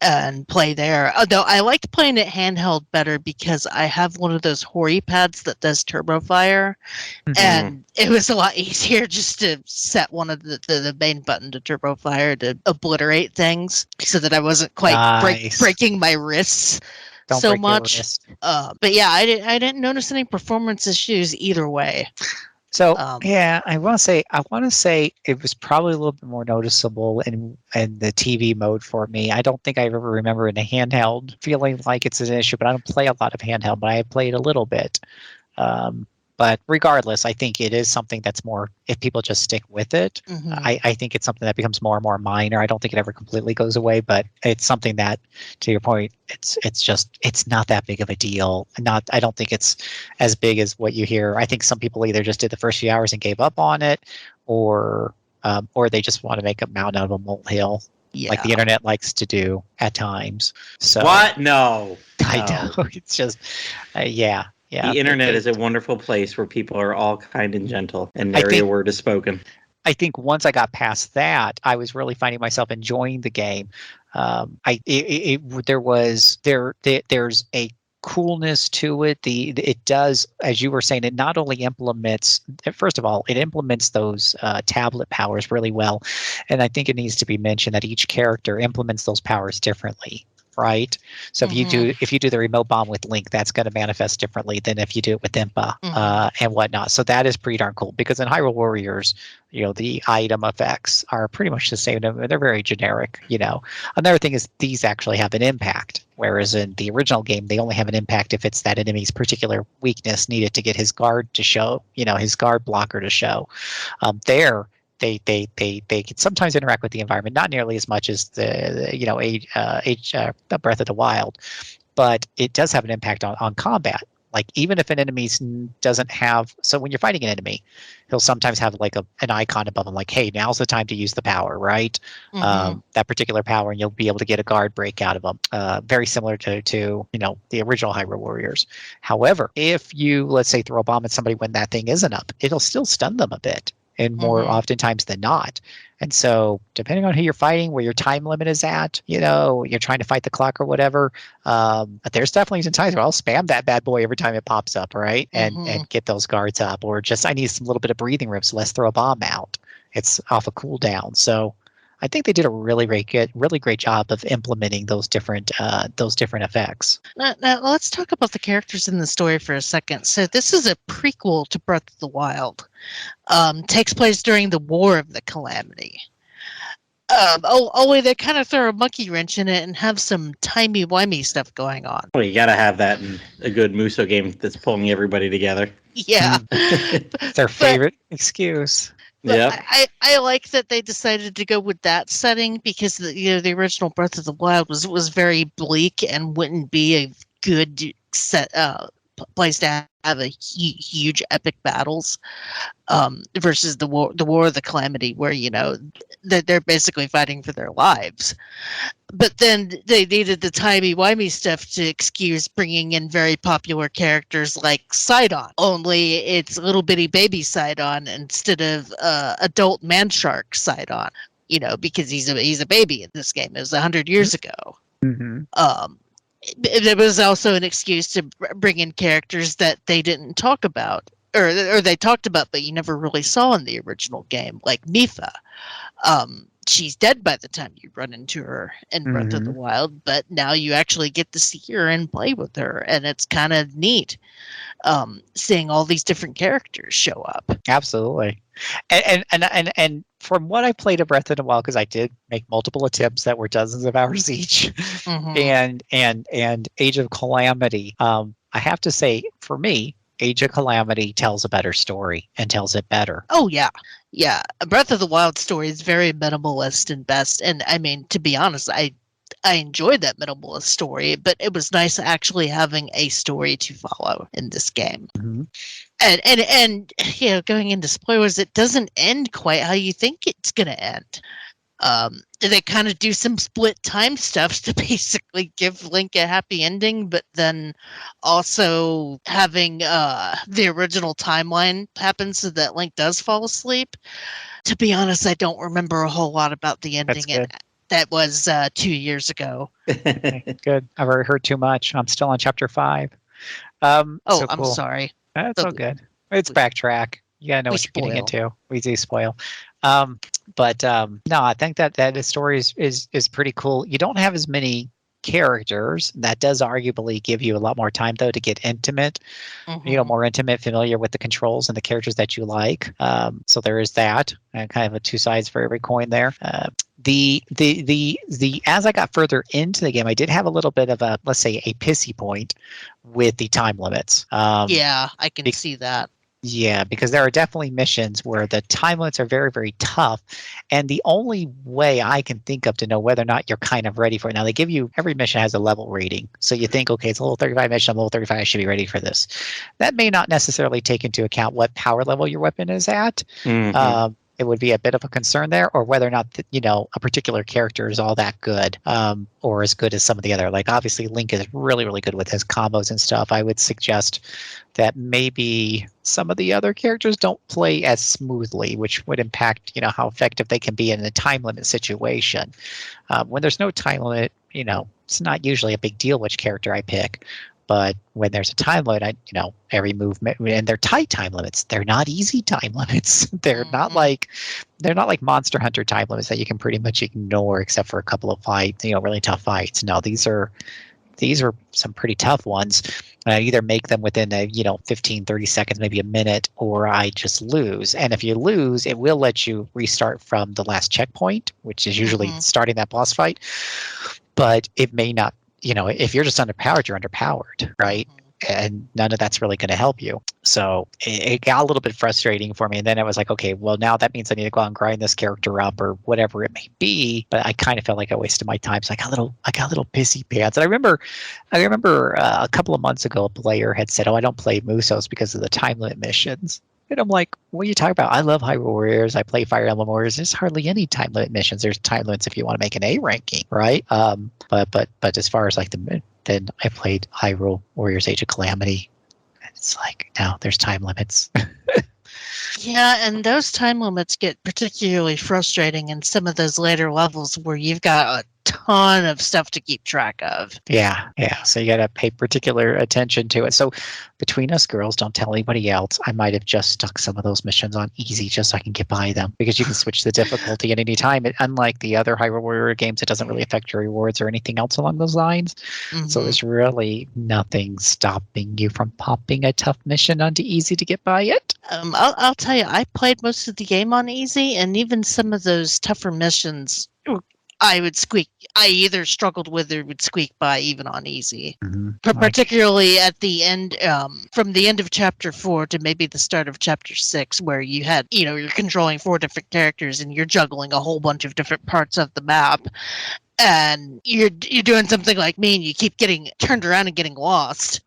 and play there. Although I liked playing it handheld better because I have one of those Hori pads that does turbo fire, and it was a lot easier just to set one of the main button to turbo fire to obliterate things, so that I wasn't quite breaking my wrists. Don't so break your much, wrist. but yeah, I didn't notice any performance issues either way. So I want to say it was probably a little bit more noticeable in the TV mode for me. I don't think I ever remember in a handheld feeling like it's an issue, but I don't play a lot of handheld, but I have played a little bit. But regardless, I think it is something that's more, if people just stick with it, I think it's something that becomes more and more minor. I don't think it ever completely goes away, but it's something that, to your point, it's not that big of a deal. I don't think it's as big as what you hear. I think some people either just did the first few hours and gave up on it, or they just want to make a mountain out of a molehill. Yeah. Like the internet likes to do at times. So what? No. I know. It's just, yeah. The internet is a wonderful place where people are all kind and gentle, and nary a word is spoken. I think once I got past that, I was really finding myself enjoying the game. There's a coolness to it. It does, as you were saying, it not only implements, first of all, it implements those tablet powers really well, and I think it needs to be mentioned that each character implements those powers differently. Right. So if you do the remote bomb with Link, that's going to manifest differently than if you do it with Impa and whatnot. So that is pretty darn cool, because in Hyrule Warriors, the item effects are pretty much the same. They're very generic. Another thing is these actually have an impact, whereas in the original game, they only have an impact if it's that enemy's particular weakness needed to get his guard to show, his guard blocker to show. They can sometimes interact with the environment, not nearly as much as the Breath of the Wild, but it does have an impact on combat. Like, even if an enemy doesn't have, so when you're fighting an enemy, he'll sometimes have like an icon above him, like, hey, now's the time to use the power, right? That particular power, and you'll be able to get a guard break out of them. Very similar to the original Hyrule Warriors. However, if you, let's say, throw a bomb at somebody when that thing isn't up, it'll still stun them a bit. And more oftentimes than not. And so depending on who you're fighting, where your time limit is at, you're trying to fight the clock or whatever, there's definitely some times where I'll spam that bad boy every time it pops up, right? And get those guards up, or just I need some little bit of breathing room, so let's throw a bomb out. It's off a cooldown. So I think they did a really great job of implementing those different effects. Now let's talk about the characters in the story for a second. So this is a prequel to Breath of the Wild. Takes place during the War of the Calamity. Only they kind of throw a monkey wrench in it and have some timey-wimey stuff going on. Well, you got to have that in a good Musou game that's pulling everybody together. Yeah. It's their favorite excuse. Yeah. I like that they decided to go with that setting because the original Breath of the Wild was very bleak and wouldn't be a good place to have a huge epic battles versus the war of the Calamity, where that they're basically fighting for their lives. But then they needed the timey-wimey stuff to excuse bringing in very popular characters like Sidon. Only it's little bitty baby Sidon instead of adult man shark Sidon. Because he's a baby in this game. It was 100 years ago. Mm-hmm. There was also an excuse to bring in characters that they didn't talk about, or they talked about, but you never really saw in the original game, like Mipha. She's dead by the time you run into her in Breath of the Wild, but now you actually get to see her and play with her, and it's kind of neat seeing all these different characters show up. Absolutely. And from what I played of Breath of the Wild, because I did make multiple attempts that were dozens of hours each, and Age of Calamity, I have to say, for me, Age of Calamity tells a better story and tells it better. Oh, yeah. Yeah. Breath of the Wild story is very minimalist and best. And I mean, to be honest, I enjoyed that minimalist story, but it was nice actually having a story to follow in this game. Mm-hmm. And going into spoilers, it doesn't end quite how you think it's going to end. They kind of do some split time stuff to basically give Link a happy ending, but then also having the original timeline happen so that Link does fall asleep. To be honest, I don't remember a whole lot about the ending. That was 2 years ago. Okay, good. I've already heard too much. I'm still on chapter 5. I'm sorry. That's all good. It's Backtrack. You gotta know what you're getting into. We do spoil. But no, I think that the story is pretty cool. You don't have as many characters. That does arguably give you a lot more time, though, to get intimate. More intimate, familiar with the controls and the characters that you like. So there is that, and kind of a two sides for every coin there. The as I got further into the game, I did have a little bit of a, let's say, a pissy point with the time limits. Yeah, I can see that. Yeah, because there are definitely missions where the time limits are very, very tough. And the only way I can think of to know whether or not you're kind of ready for it. Now, they give you, every mission has a level rating. So you think, okay, it's a level 35 mission, I'm level 35, I should be ready for this. That may not necessarily take into account what power level your weapon is at. It would be a bit of a concern there, or whether or not, a particular character is all that good, or as good as some of the other. Like, obviously, Link is really, really good with his combos and stuff. I would suggest that maybe some of the other characters don't play as smoothly, which would impact, how effective they can be in a time limit situation. When there's no time limit, it's not usually a big deal which character I pick. But when there's a time limit, every movement, and they're tight time limits. They're not easy time limits. They're not like Monster Hunter time limits that you can pretty much ignore, except for a couple of fights, really tough fights. No, these are some pretty tough ones. I either make them within 15, 30 seconds, maybe a minute, or I just lose. And if you lose, it will let you restart from the last checkpoint, which is usually starting that boss fight. But it may not. If you're just underpowered, you're underpowered, right? And none of that's really going to help you. So it got a little bit frustrating for me. And then I was like, okay, well, now that means I need to go out and grind this character up or whatever it may be. But I kind of felt like I wasted my time. So I got a little pissy pants. And I remember a couple of months ago, a player had said, "Oh, I don't play Musou's because of the time limit missions." And I'm like, what are you talking about? I love Hyrule Warriors. I play Fire Emblem Warriors. There's hardly any time limit missions. There's time limits if you want to make an A ranking, right? But as far as like then I played Hyrule Warriors Age of Calamity. And it's like, no, there's time limits. Yeah, and those time limits get particularly frustrating in some of those later levels where you've got a ton of stuff to keep track of. Yeah. So you got to pay particular attention to it. So between us girls, don't tell anybody else. I might have just stuck some of those missions on easy just so I can get by them, because you can switch the difficulty at any time. Unlike the other Hyrule Warrior games, it doesn't really affect your rewards or anything else along those lines. So there's really nothing stopping you from popping a tough mission onto easy to get by it. I'll tell you, I played most of the game on easy, and even some of those tougher missions I would squeak. I either struggled with or would squeak by even on easy. Mm-hmm. Particularly at the end, from the end of chapter 4 to maybe the start of chapter 6, where you had, you're controlling 4 different characters and you're juggling a whole bunch of different parts of the map. And you're doing something like me and you keep getting turned around and getting lost.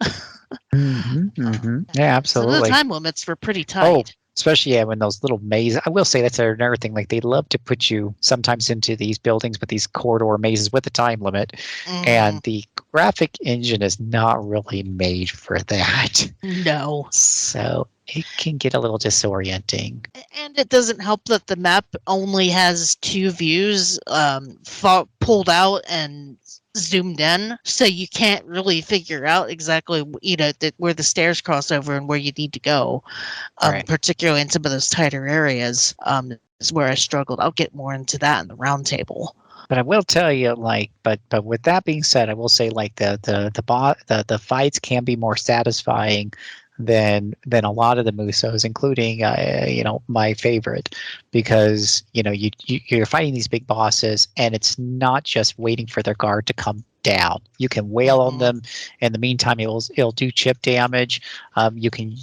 Yeah, absolutely. So the time limits were pretty tight. Especially when those little mazes. I will say that's another thing. Like they love to put you sometimes into these buildings with these corridor mazes with a time limit, and the graphic engine is not really made for that. No. So it can get a little disorienting. And it doesn't help that the map only has 2 views, pulled out and zoomed in, so you can't really figure out exactly where the stairs cross over and where you need to go. Right. Particularly in some of those tighter areas, is where I struggled. I'll get more into that in the round table. But I will tell you, but with that being said, I will say the fights can be more satisfying than a lot of the Musos, including my favorite, because you're fighting these big bosses and it's not just waiting for their guard to come down. You can wail on them. In the meantime, it'll do chip damage. You can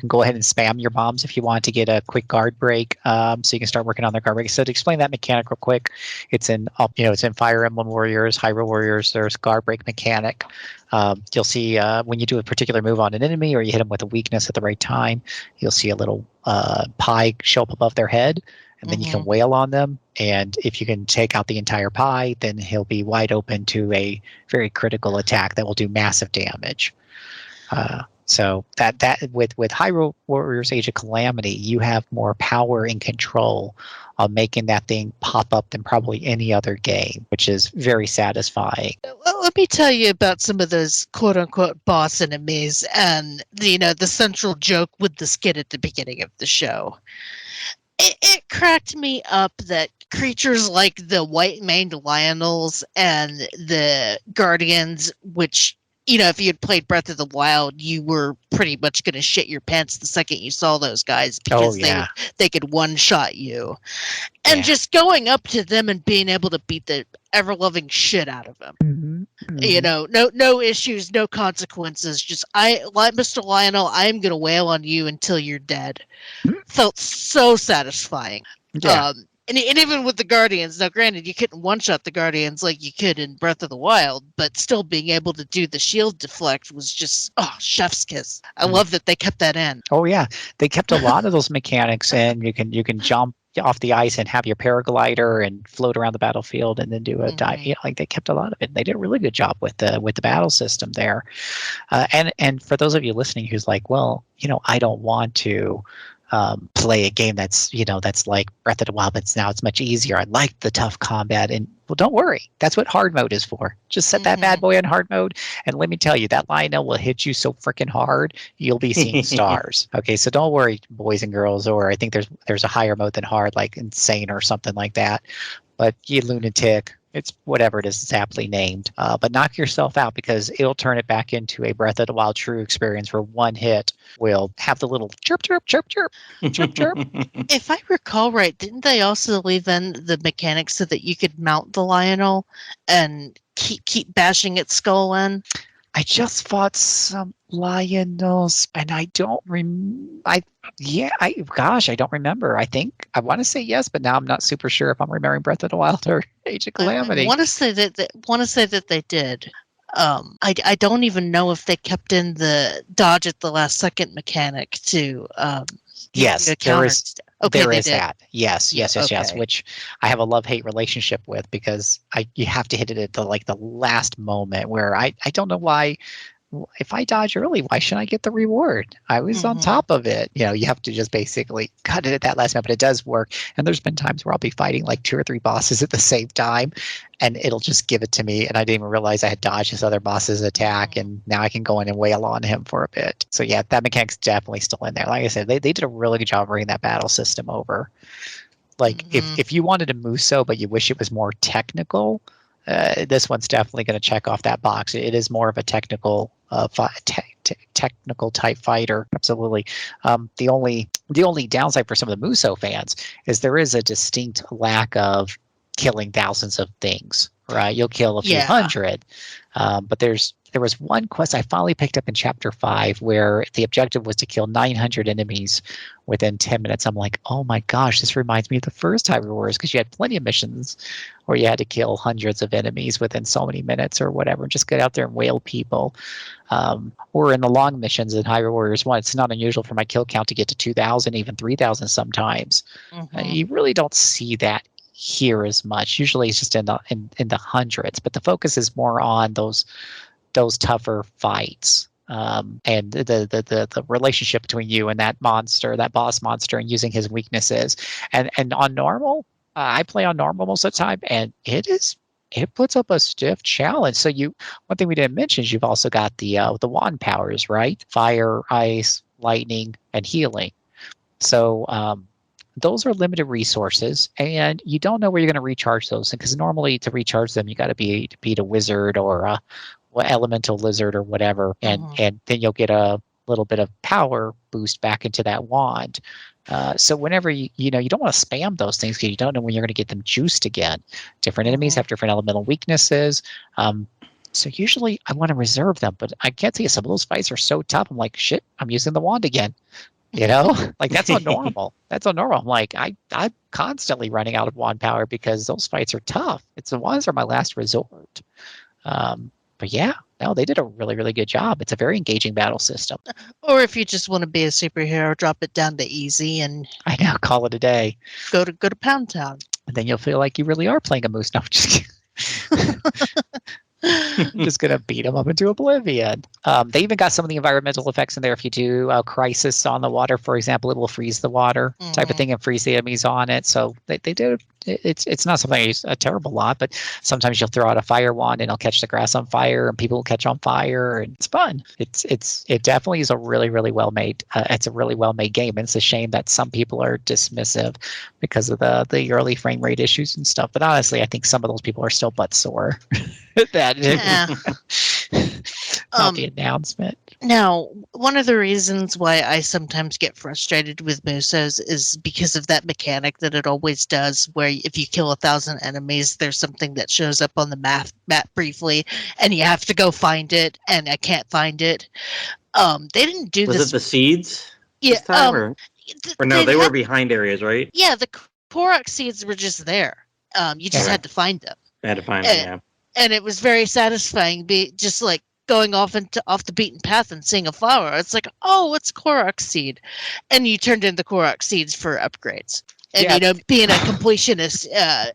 go ahead and spam your bombs if you want to get a quick guard break. So you can start working on their guard break. So to explain that mechanic real quick, it's in Fire Emblem Warriors, Hyrule Warriors. There's guard break mechanic. You'll see when you do a particular move on an enemy or you hit them with a weakness at the right time, you'll see a little pie show up above their head. And then you can wail on them, and if you can take out the entire pie, then he'll be wide open to a very critical attack that will do massive damage. So that with Hyrule Warriors Age of Calamity, you have more power and control of making that thing pop up than probably any other game, which is very satisfying. Well, let me tell you about some of those quote-unquote boss enemies and the central joke with the skit at the beginning of the show. It cracked me up that creatures like the white-maned Lionels and the Guardians, which, if you had played Breath of the Wild, you were pretty much going to shit your pants the second you saw those guys because they could one-shot you. And just going up to them and being able to beat the ever-loving shit out of them. No issues, no consequences. Just, Mr. Lionel, I am going to wail on you until you're dead. Felt so satisfying. Yeah. And even with the Guardians, now granted, you couldn't one-shot the Guardians like you could in Breath of the Wild, but still being able to do the shield deflect was just, chef's kiss. I love that they kept that in. Oh, yeah. They kept a lot of those mechanics in. You can jump off the ice and have your paraglider and float around the battlefield and then do a dive. They kept a lot of it. They did a really good job with the battle system there. And for those of you listening who's like, well, I don't want to play a game that's like Breath of the Wild, but now it's much easier. I like the tough combat, and well, don't worry. That's what hard mode is for. Just set that bad boy on hard mode, and let me tell you, that Lionel will hit you so freaking hard, you'll be seeing stars. Okay, so don't worry, boys and girls. Or I think there's a higher mode than hard, like Insane or something like that. But you lunatic. It's whatever it is, it's aptly named. But knock yourself out, because it'll turn it back into a Breath of the Wild true experience where one hit will have the little chirp, chirp, chirp, chirp, chirp, chirp. If I recall right, didn't they also leave in the mechanics so that you could mount the Lionel and keep bashing its skull in? I just fought some Lionels, and I don't I don't remember. I want to say yes, but now I'm not super sure if I'm remembering Breath of the Wild or Age of Calamity. I want to say that they did. I don't even know if they kept in the dodge at the last second mechanic to. Yes, there is. Okay, there is that. Yes, okay. Which I have a love-hate relationship with, because you have to hit it at the last moment, where I don't know why. If I dodge early, why shouldn't I get the reward? I was on top of it. You have to just basically cut it at that last moment, but it does work. And there's been times where I'll be fighting like 2 or 3 bosses at the same time, and it'll just give it to me, and I didn't even realize I had dodged this other boss's attack, and now I can go in and wail on him for a bit. So yeah, that mechanic's definitely still in there. Like I said, they did a really good job bringing that battle system over. Like if you wanted a Musou but you wish it was more technical, this one's definitely going to check off that box. It is more of a technical technical type fighter. Absolutely. The only downside for some of the Musou fans is there is a distinct lack of killing thousands of things, right? You'll kill a few hundred. But there was one quest I finally picked up in chapter 5 where the objective was to kill 900 enemies within 10 minutes. I'm like, oh my gosh, this reminds me of the first Hyrule Warriors, because you had plenty of missions where you had to kill hundreds of enemies within so many minutes or whatever, and just get out there and whale people. Or in the long missions in Hyrule Warriors 1, it's not unusual for my kill count to get to 2,000, even 3,000 sometimes. You really don't see that here as much. Usually it's just in the hundreds, but the focus is more on those tougher fights, and the relationship between you and that boss monster, and using his weaknesses. And on normal, I play on normal most of the time, and it puts up a stiff challenge. So one thing we didn't mention is you've also got the wand powers, right? Fire, ice, lightning, and healing. So those are limited resources, and you don't know where you're going to recharge those, because normally to recharge them you got to beat a wizard or a elemental lizard or whatever, and then you'll get a little bit of power boost back into that wand. So whenever you don't want to spam those things, because you don't know when you're going to get them juiced again. Different enemies have different elemental weaknesses. So usually I want to reserve them, but I can't see it. Some of those fights are so tough. I'm like, shit, I'm using the wand again. Like that's not normal. That's not normal. I'm like, I'm constantly running out of wand power because those fights are tough. The wands are my last resort. But yeah, no, they did a really, really good job. It's a very engaging battle system. Or if you just want to be a superhero, drop it down to easy and I know, call it a day. Go to Pound Town. And then you'll feel like you really are playing a moose. No, I'm just kidding. I'm just gonna beat them up into oblivion. They even got some of the environmental effects in there. If you do a crisis on the water, for example, it will freeze the water type of thing and freeze the enemies on it. So they did. It's not something I use a terrible lot, but sometimes you'll throw out a fire wand and it'll catch the grass on fire, and people will catch on fire, and it's fun. It definitely is a really, really well made. It's a really well made game, and it's a shame that some people are dismissive because of the early frame rate issues and stuff. But honestly, I think some of those people are still butt sore. Not the announcement. Now, one of the reasons why I sometimes get frustrated with Musous is because of that mechanic that it always does, where if you kill 1,000 enemies, there's something that shows up on the map briefly, and you have to go find it, and I can't find it. They didn't do this. Was it the seeds? Yeah. This time, or no, they were behind areas, right? Yeah, the Korok seeds were just there. You just had to find them. I had to find them, yeah. And it was very satisfying, just like going off the beaten path and seeing a flower. It's like, oh, it's Korok seed, and you turned in the Korok seeds for upgrades. And being a completionist,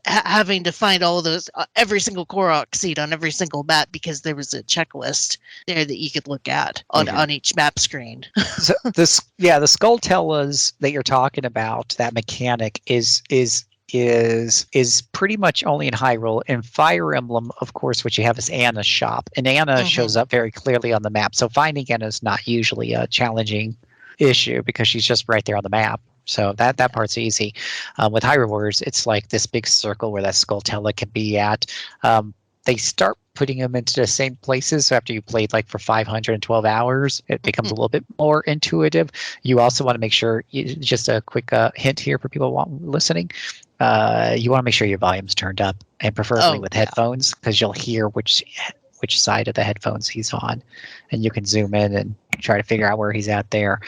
having to find all those every single Korok seed on every single map, because there was a checklist there that you could look at on each map screen. So the Skulltellas that you're talking about, that mechanic is pretty much only in Hyrule. In Fire Emblem, of course, what you have is Anna's shop, and Anna shows up very clearly on the map. So finding Anna is not usually a challenging issue because she's just right there on the map. So that part's easy. With Hyrule Warriors, it's like this big circle where that Skulltella can be at. They start putting them into the same places. So after you played like for 512 hours, it becomes a little bit more intuitive. You also want to make sure, just a quick hint here for people listening, you want to make sure your volume's turned up, and preferably with headphones, because you'll hear which side of the headphones he's on, and you can zoom in and try to figure out where he's at there.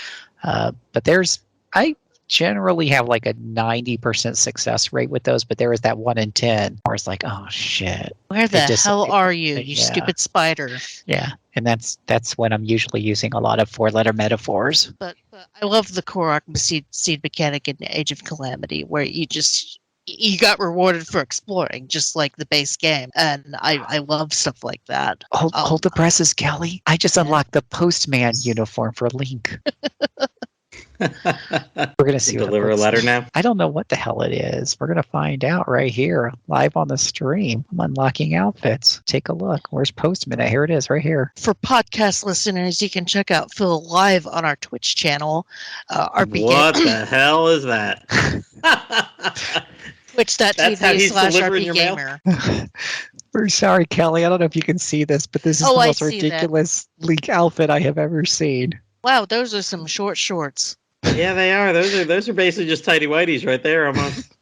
But I generally have like a 90% success rate with those, but there is that 1 in 10 where it's like, oh shit, where the hell are you stupid spider? Yeah, and that's when I'm usually using a lot of 4-letter metaphors. But I love the Korok seed mechanic in Age of Calamity, where you got rewarded for exploring, just like the base game, and I love stuff like that. Hold the presses, Kelly. I just unlocked the postman uniform for Link. We're gonna see. Deliver a letter now. I don't know what the hell it is. We're gonna find out right here, live on the stream. I'm unlocking outfits. Take a look. Where's Postman? Here it is, right here. For podcast listeners, you can check out Phil live on our Twitch channel. RPG. What the hell is that? Twitch.tv/RPGamer. We're sorry, Kelly. I don't know if you can see this, but this is the most ridiculous Link outfit I have ever seen. Wow, those are some short shorts. Yeah, they are. Those are basically just tighty whities right there, almost.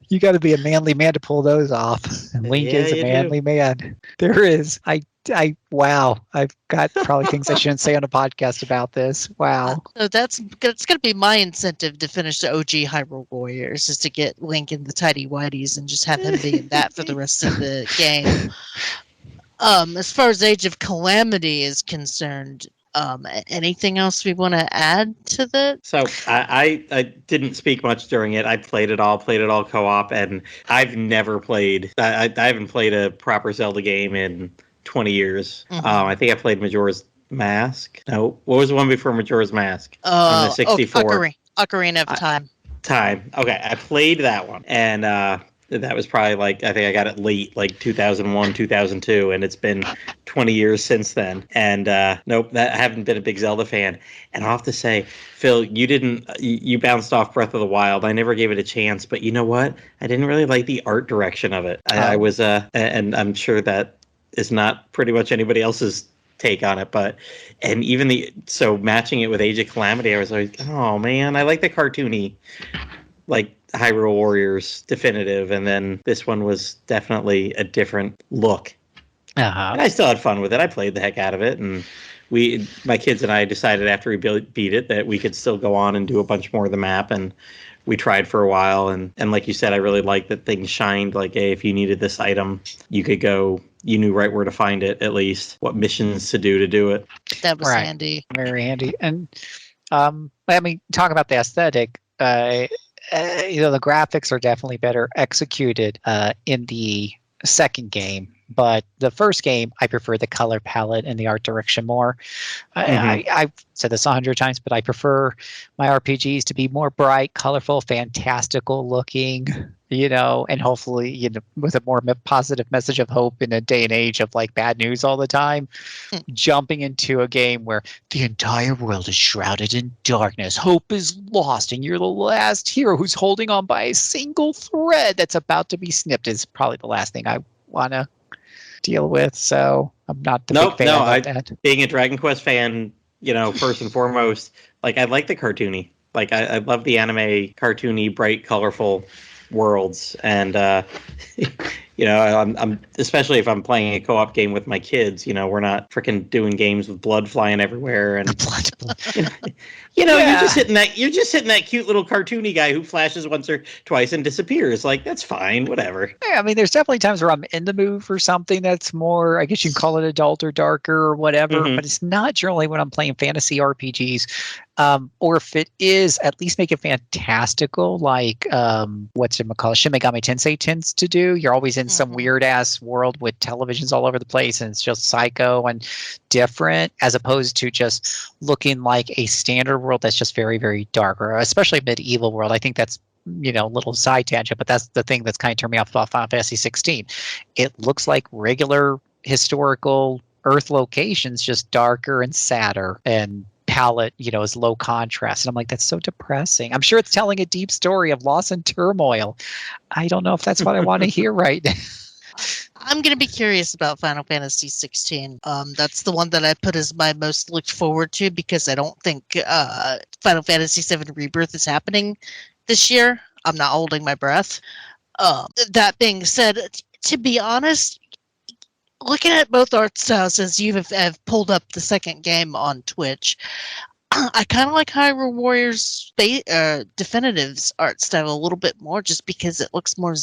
You got to be a manly man to pull those off. And Link Yeah, is a you do. manly man. There is. Wow. I've got probably things I shouldn't say on a podcast about this. Wow. So that's going to be my incentive to finish the OG Hyrule Warriors, is to get Link in the tidy whities and just have him be in that for the rest of the game. As far as Age of Calamity is concerned, anything else we want to add to that? So I didn't speak much during it. I played it all co-op, and I've never played. I haven't played a proper Zelda game in 20 years. Mhm. I think I played Majora's Mask. No, what was the one before Majora's Mask? On the 64. Ocarina of Time. Time. Okay, I played that one, and that was probably like, I think I got it late, like 2001, 2002, and it's been 20 years since then. And nope, I haven't been a big Zelda fan. And I'll have to say, Phil, you bounced off Breath of the Wild. I never gave it a chance, but you know what? I didn't really like the art direction of it. I was, and I'm sure that is not pretty much anybody else's take on it, and even so matching it with Age of Calamity, I was like, oh man, I like the cartoony, like Hyrule Warriors definitive, and then this one was definitely a different look. And I still had fun with it. I played the heck out of it, and my kids and I decided after we beat it that we could still go on and do a bunch more of the map, and we tried for a while, and like you said, I really liked that things shined, like, hey, if you needed this item, you could go, you knew right where to find it, at least what missions to do it. That was handy. Very handy. And I mean, talk about the aesthetic. The graphics are definitely better executed in the second game, but the first game, I prefer the color palette and the art direction more. I've said this 100 times, but I prefer my RPGs to be more bright, colorful, fantastical looking, and hopefully, with a more positive message of hope in a day and age of like bad news all the time. Jumping into a game where the entire world is shrouded in darkness, hope is lost, and you're the last hero who's holding on by a single thread that's about to be snipped is probably the last thing I want to deal with. So I'm not the big fan of that. Being a Dragon Quest fan, first and foremost, like, I like the cartoony. Like, I love the anime cartoony, bright, colorful worlds, and I'm especially if I'm playing a co-op game with my kids, we're not freaking doing games with blood flying everywhere, and you're just hitting that cute little cartoony guy who flashes once or twice and disappears. Like, that's fine, whatever. Yeah, I mean, there's definitely times where I'm in the mood for something that's more, I guess you can call it adult or darker or whatever, but it's not generally when I'm playing fantasy RPGs. Or if it is, at least make it fantastical, like Shin Megami Tensei tends to do. You're always in some weird ass world with televisions all over the place, and it's just psycho and different, as opposed to just looking like a standard world that's just very, very dark, or especially medieval world. I think that's a little side tangent, but that's the thing that's kind of turned me off about Final Fantasy 16. It looks like regular historical Earth locations, just darker and sadder, and palette, is low contrast. And I'm like, that's so depressing. I'm sure it's telling a deep story of loss and turmoil. I don't know if that's what I want to hear right now. I'm going to be curious about Final Fantasy 16. That's the one that I put as my most looked forward to, because I don't think Final Fantasy 7 Rebirth is happening this year. I'm not holding my breath. That being said, to be honest, looking at both art styles, as you have pulled up the second game on Twitch, I kind of like Hyrule Warriors Definitive's art style a little bit more, just because it looks more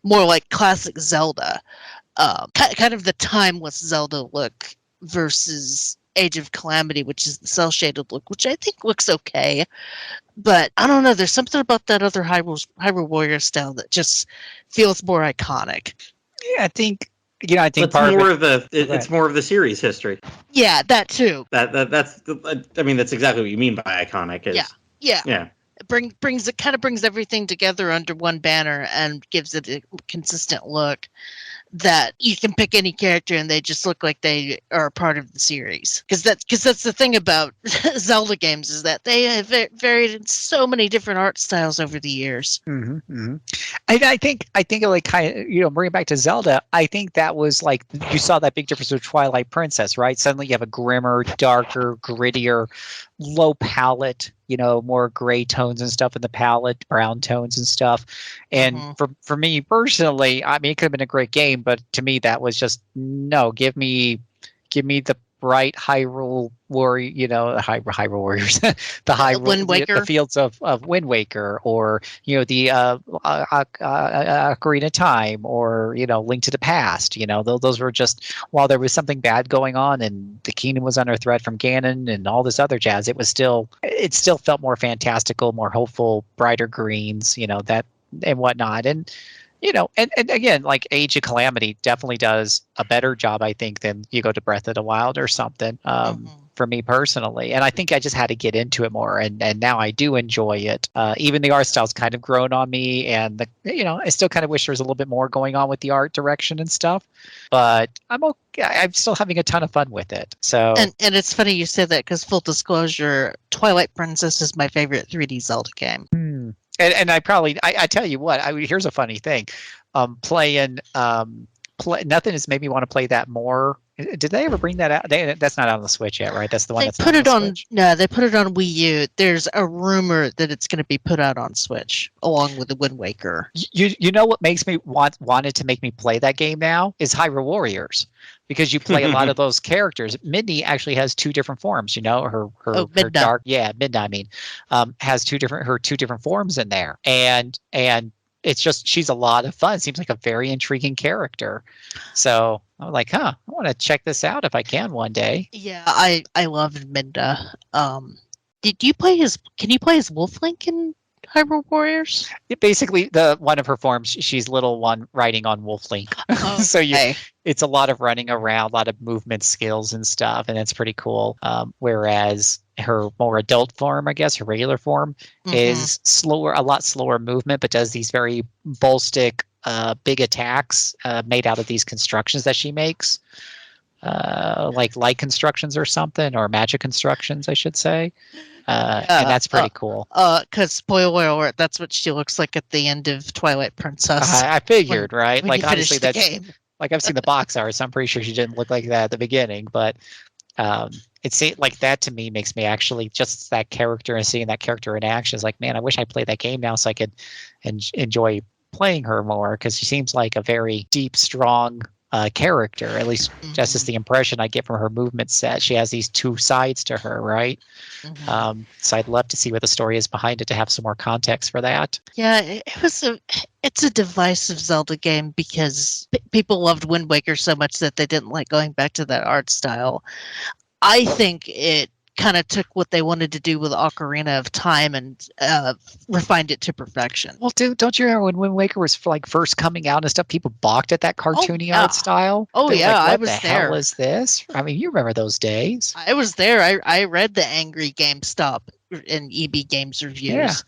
more like classic Zelda, kind of the timeless Zelda look, versus Age of Calamity, which is the cel-shaded look, which I think looks okay. But I don't know, there's something about that other Hyrule Warriors style that just feels more iconic. Yeah, I think it's more of the series history. Yeah, that too. That's exactly what you mean by iconic. Yeah. It brings everything together under one banner and gives it a consistent look that you can pick any character and they just look like they are a part of the series. Because that's the thing about Zelda games, is that they have varied in so many different art styles over the years. I think like, kind of, bring it back to Zelda. I think that was like, you saw that big difference with Twilight Princess, right? Suddenly you have a grimmer, darker, grittier, low palette more gray tones and stuff in the palette, brown tones and stuff. And for me personally, I mean, it could have been a great game, but to me that was just no. Give me the bright Hyrule Warrior, Hyrule Warriors, the Hyrule Wind Waker, the fields of Wind Waker, or the Ocarina of Time, or Link to the Past. Those were just, while there was something bad going on and the kingdom was under threat from Ganon and all this other jazz, it still felt more fantastical, more hopeful, brighter greens, that and whatnot. And and again, like Age of Calamity definitely does a better job, I think, than you go to Breath of the Wild or something, for me personally. And I think I just had to get into it more, and now I do enjoy it. Even the art style's kind of grown on me, and I still kind of wish there was a little bit more going on with the art direction and stuff. But I'm okay. I'm still having a ton of fun with it. So and it's funny you say that, because full disclosure, Twilight Princess is my favorite 3D Zelda game. And I tell you what, here's a funny thing. Nothing has made me want to play that more. Did they ever bring that out? That's not on the Switch yet, right? That's the one that's put not it on on. Switch. No, they put it on Wii U. There's a rumor that it's going to be put out on Switch along with the Wind Waker. You know what makes me wanted to make me play that game now is Hyrule Warriors, because you play a lot of those characters. Midney actually has two different forms. Her dark, Midna. I mean, has two different forms in there, and it's just, she's a lot of fun. Seems like a very intriguing character. So I'm like, I want to check this out if I can one day. Yeah, I love Minda. Did you play can you play as Wolf Link in Hyrule Warriors? Basically, one of her forms, she's little one riding on Wolf Link. Oh, So it's a lot of running around, a lot of movement skills and stuff, and it's pretty cool. Whereas her more adult form, I guess, her regular form, is slower, a lot slower movement, but does these very ballstic, big attacks made out of these constructions that she makes, like light constructions or something, or magic constructions, I should say. And that's pretty cool. Because spoiler alert, that's what she looks like at the end of Twilight Princess. I figured, right? When Like, you finish obviously, the that's game. like, I've seen the box art, so I'm pretty sure she didn't look like that at the beginning. But it's like that to me makes me actually, just that character and seeing that character in action is like, man, I wish I played that game now so I could enjoy playing her more, because she seems like a very deep, strong character. At least that's just the impression I get from her movement set. She has these two sides to her, right? So I'd love to see what the story is behind it, to have some more context for that. Yeah, it's a divisive Zelda game, because people loved Wind Waker so much that they didn't like going back to that art style. I think it kind of took what they wanted to do with Ocarina of Time and refined it to perfection. Well, dude, don't you remember when Wind Waker was first coming out and stuff? People balked at that cartoony art style. Oh, They were yeah, like, I what was the there. hell is this? I mean, you remember those days? I was there. I read the angry GameStop and EB Games reviews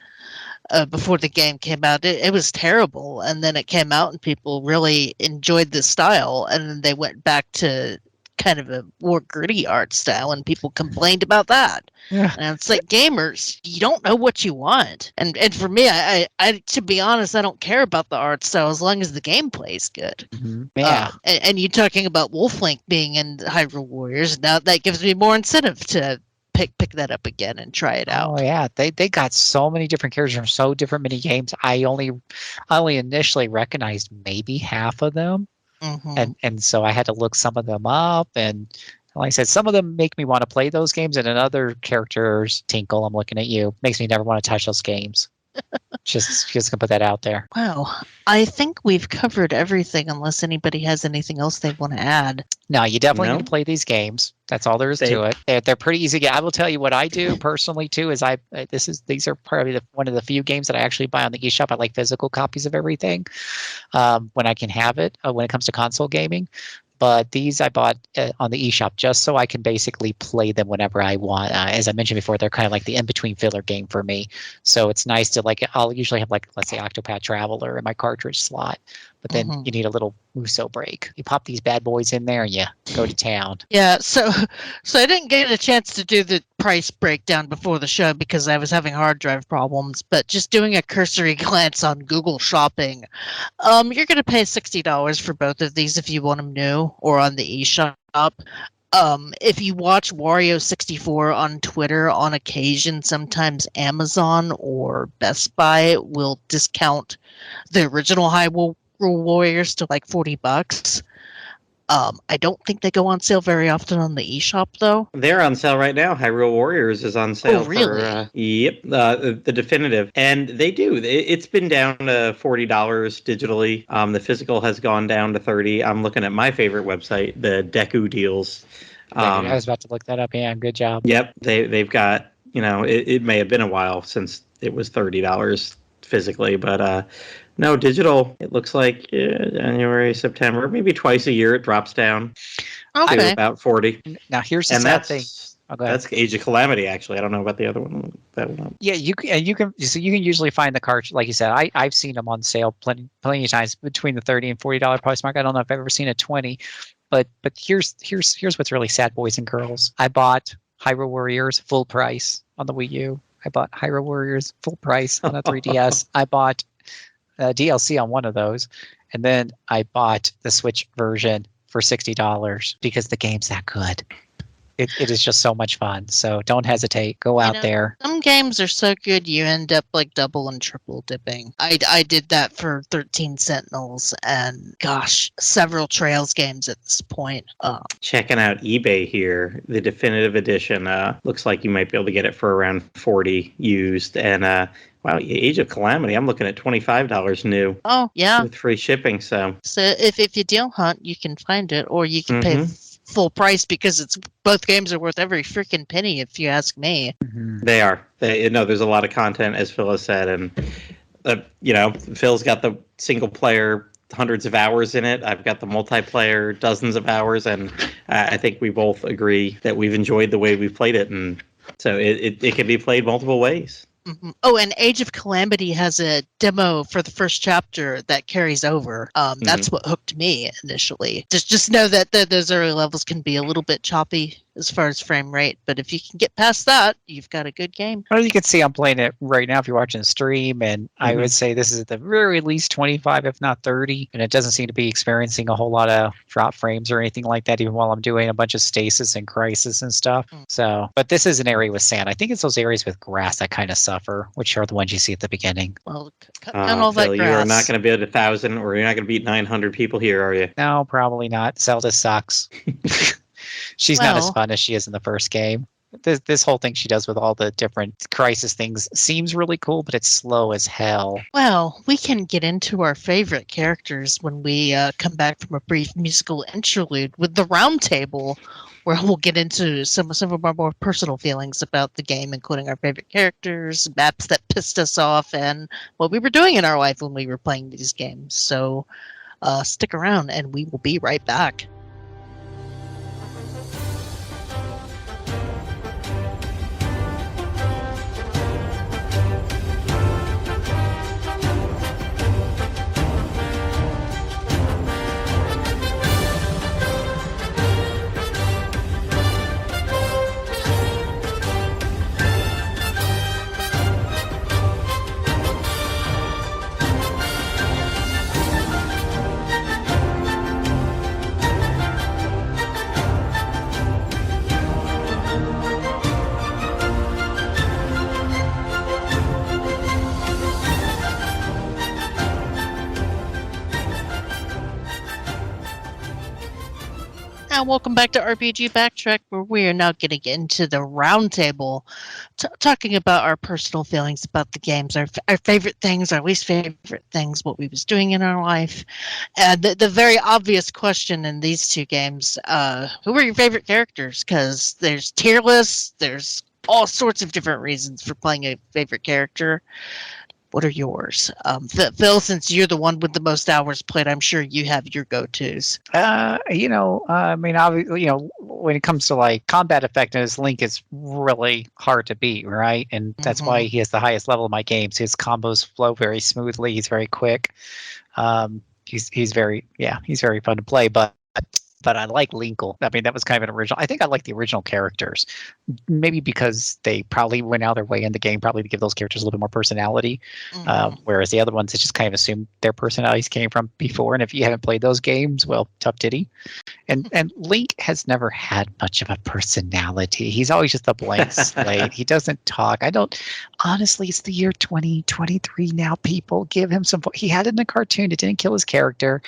before the game came out. It was terrible, and then it came out and people really enjoyed the style, and then they went back to kind of a more gritty art style, and people complained about that. Yeah. And it's like, gamers, you don't know what you want. And for me, I to be honest, I don't care about the art style as long as the gameplay is good. Yeah. And you talking about Wolf Link being in Hyrule Warriors, now that gives me more incentive to pick that up again and try it out. Oh yeah, they got so many different characters from so different many games. I only initially recognized maybe half of them. And so I had to look some of them up, and like I said, some of them make me want to play those games, and another characters, Tinkle, I'm looking at you, makes me never want to touch those games. just gonna put that out there. Wow, I think we've covered everything, unless anybody has anything else they want to add. No, you definitely need to play these games. That's all there is to it. They're pretty easy to get. I will tell you what I do personally too is these are probably one of the few games that I actually buy on the eShop. I like physical copies of everything when I can have it. When it comes to console gaming. But these I bought on the eShop just so I can basically play them whenever I want. As I mentioned before, they're kind of like the in-between filler game for me. So it's nice to, like, I'll usually have, like, let's say Octopath Traveler in my cartridge slot. But then you need a little Musou break. You pop these bad boys in there and you go to town. Yeah, so I didn't get a chance to do the price breakdown before the show because I was having hard drive problems. But just doing a cursory glance on Google Shopping, you're going to pay $60 for both of these if you want them new or on the eShop. If you watch Wario64 on Twitter, on occasion, sometimes Amazon or Best Buy will discount the original Hyrule Warriors to like $40. I don't think they go on sale very often on the eShop, though. They're on sale right now. Hyrule Warriors is on sale. Oh, really? The definitive. And they do. It's been down to $40 digitally. The physical has gone down to $30. I'm looking at my favorite website, the Deku Deals. I was about to look that up. Yeah, good job. Yep. They've got, it may have been a while since it was $30 physically, but no, digital, it looks like January, September, maybe twice a year it drops down to about 40. Now, here's the sad thing. That's Age of Calamity, actually. I don't know about the other one. That one. Yeah, you can usually find the cartridge, like you said. I've seen them on sale plenty of times between the $30 and $40 price mark. I don't know if I've ever seen a 20, but here's what's really sad, boys and girls. I bought Hyrule Warriors full price on the Wii U. I bought Hyrule Warriors full price on a 3DS. I bought DLC on one of those, and then I bought the Switch version for $60 because the game's that good. It is just so much fun. So don't hesitate. Go out there. Some games are so good you end up like double and triple dipping. I did that for 13 Sentinels and gosh, several Trails games at this point. Checking out eBay here, the definitive edition looks like you might be able to get it for around $40 used, and wow, Age of Calamity, I'm looking at $25 new. Oh, yeah. With free shipping, so if you deal hunt, you can find it, or you can pay full price because both games are worth every freaking penny, if you ask me. They are. There's a lot of content, as Phil has said, and Phil's got the single player hundreds of hours in it. I've got the multiplayer dozens of hours, and I think we both agree that we've enjoyed the way we've played it, and so it can be played multiple ways. Oh, and Age of Calamity has a demo for the first chapter that carries over. That's what hooked me initially. Just know that those early levels can be a little bit choppy as far as frame rate, but if you can get past that, you've got a good game. Well, you can see I'm playing it right now if you're watching the stream, and I would say this is at the very least 25, if not 30, and it doesn't seem to be experiencing a whole lot of drop frames or anything like that, even while I'm doing a bunch of stasis and crisis and stuff. So, but this is an area with sand. I think it's those areas with grass that kind of suffer, which are the ones you see at the beginning. Well, cut down all that Phil, grass. You are not going to beat 1,000, or you're not going to beat 900 people here, are you? No, probably not. Zelda sucks. She's not as fun as she is in the first game. This whole thing she does with all the different crisis things seems really cool, but it's slow as hell. Well, we can get into our favorite characters when we come back from a brief musical interlude with the round table, where we'll get into some of our more personal feelings about the game, including our favorite characters, maps that pissed us off, and what we were doing in our life when we were playing these games. So stick around, and we will be right back. Welcome back to RPG Backtrack, where we are now getting into the roundtable, talking about our personal feelings about the games, our favorite things, our least favorite things, what we was doing in our life. And the very obvious question in these two games, who are your favorite characters? Because there's tier lists, there's all sorts of different reasons for playing a favorite character. What are yours? Phil, since you're the one with the most hours played, I'm sure you have your go-tos. I mean, obviously, when it comes to like combat effectiveness, Link is really hard to beat, right? And that's why he has the highest level of my games. His combos flow very smoothly. He's very quick. He's very fun to play. But But I like Linkle. I mean, that was kind of an original. I think I like the original characters, maybe because they probably went out of their way in the game, probably to give those characters a little bit more personality. Whereas the other ones, it just kind of assumed their personalities came from before. And if you haven't played those games, well, tough titty. And Link has never had much of a personality. He's always just a blank slate. He doesn't talk. Honestly, it's the year 2023 now. People give him some. He had it in a cartoon. It didn't kill his character.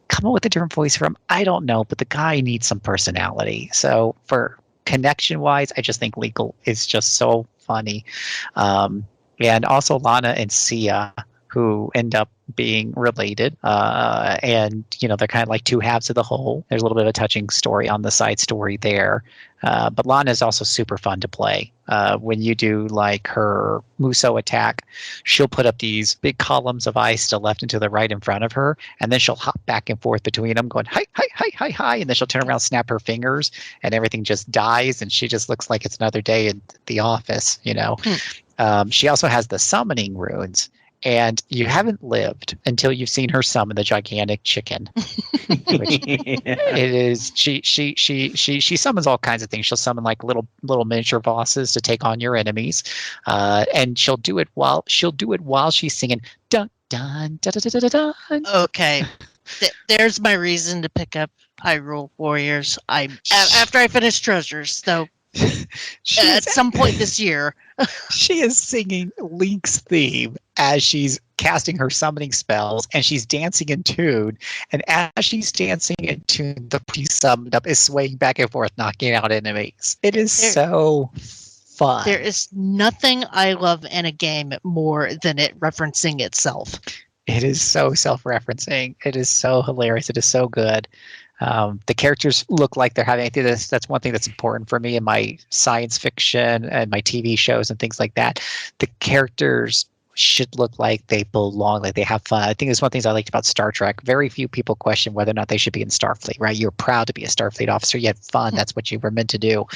Come up with a different voice for him. I don't know, but the guy needs some personality. So for connection wise, I just think Legal is just so funny. And also Lana and Sia, who end up being related. And, they're kind of like two halves of the whole. There's a little bit of a touching story on the side story there. But Lana is also super fun to play. When you do like her Musou attack, she'll put up these big columns of ice to the left and to the right in front of her, and then she'll hop back and forth between them going, hi, hi, hi, hi, hi, and then she'll turn around, snap her fingers, and everything just dies, and she just looks like it's another day in the office, She also has the summoning runes. And you haven't lived until you've seen her summon the gigantic chicken. It is she summons all kinds of things. She'll summon like little miniature bosses to take on your enemies, and she'll do it while she's singing dun dun dun dun dun dun. Dun. Okay, there's my reason to pick up Hyrule Warriors. After I finish Treasures, though. At some point this year. She is singing Link's theme as she's casting her summoning spells, and she's dancing in tune. And as she's dancing in tune, the piece summoned up is swaying back and forth, knocking out enemies. It is so fun. There is nothing I love in a game more than it referencing itself. It is so self-referencing. It is so hilarious. It is so good. The characters look like they're having. I think that's one thing that's important for me in my science fiction and my TV shows and things like that. The characters should look like they belong, like they have fun. I think it's one of the things I liked about Star Trek. Very few people question whether or not they should be in Starfleet, right? You're proud to be a Starfleet officer. You had fun. That's what you were meant to do.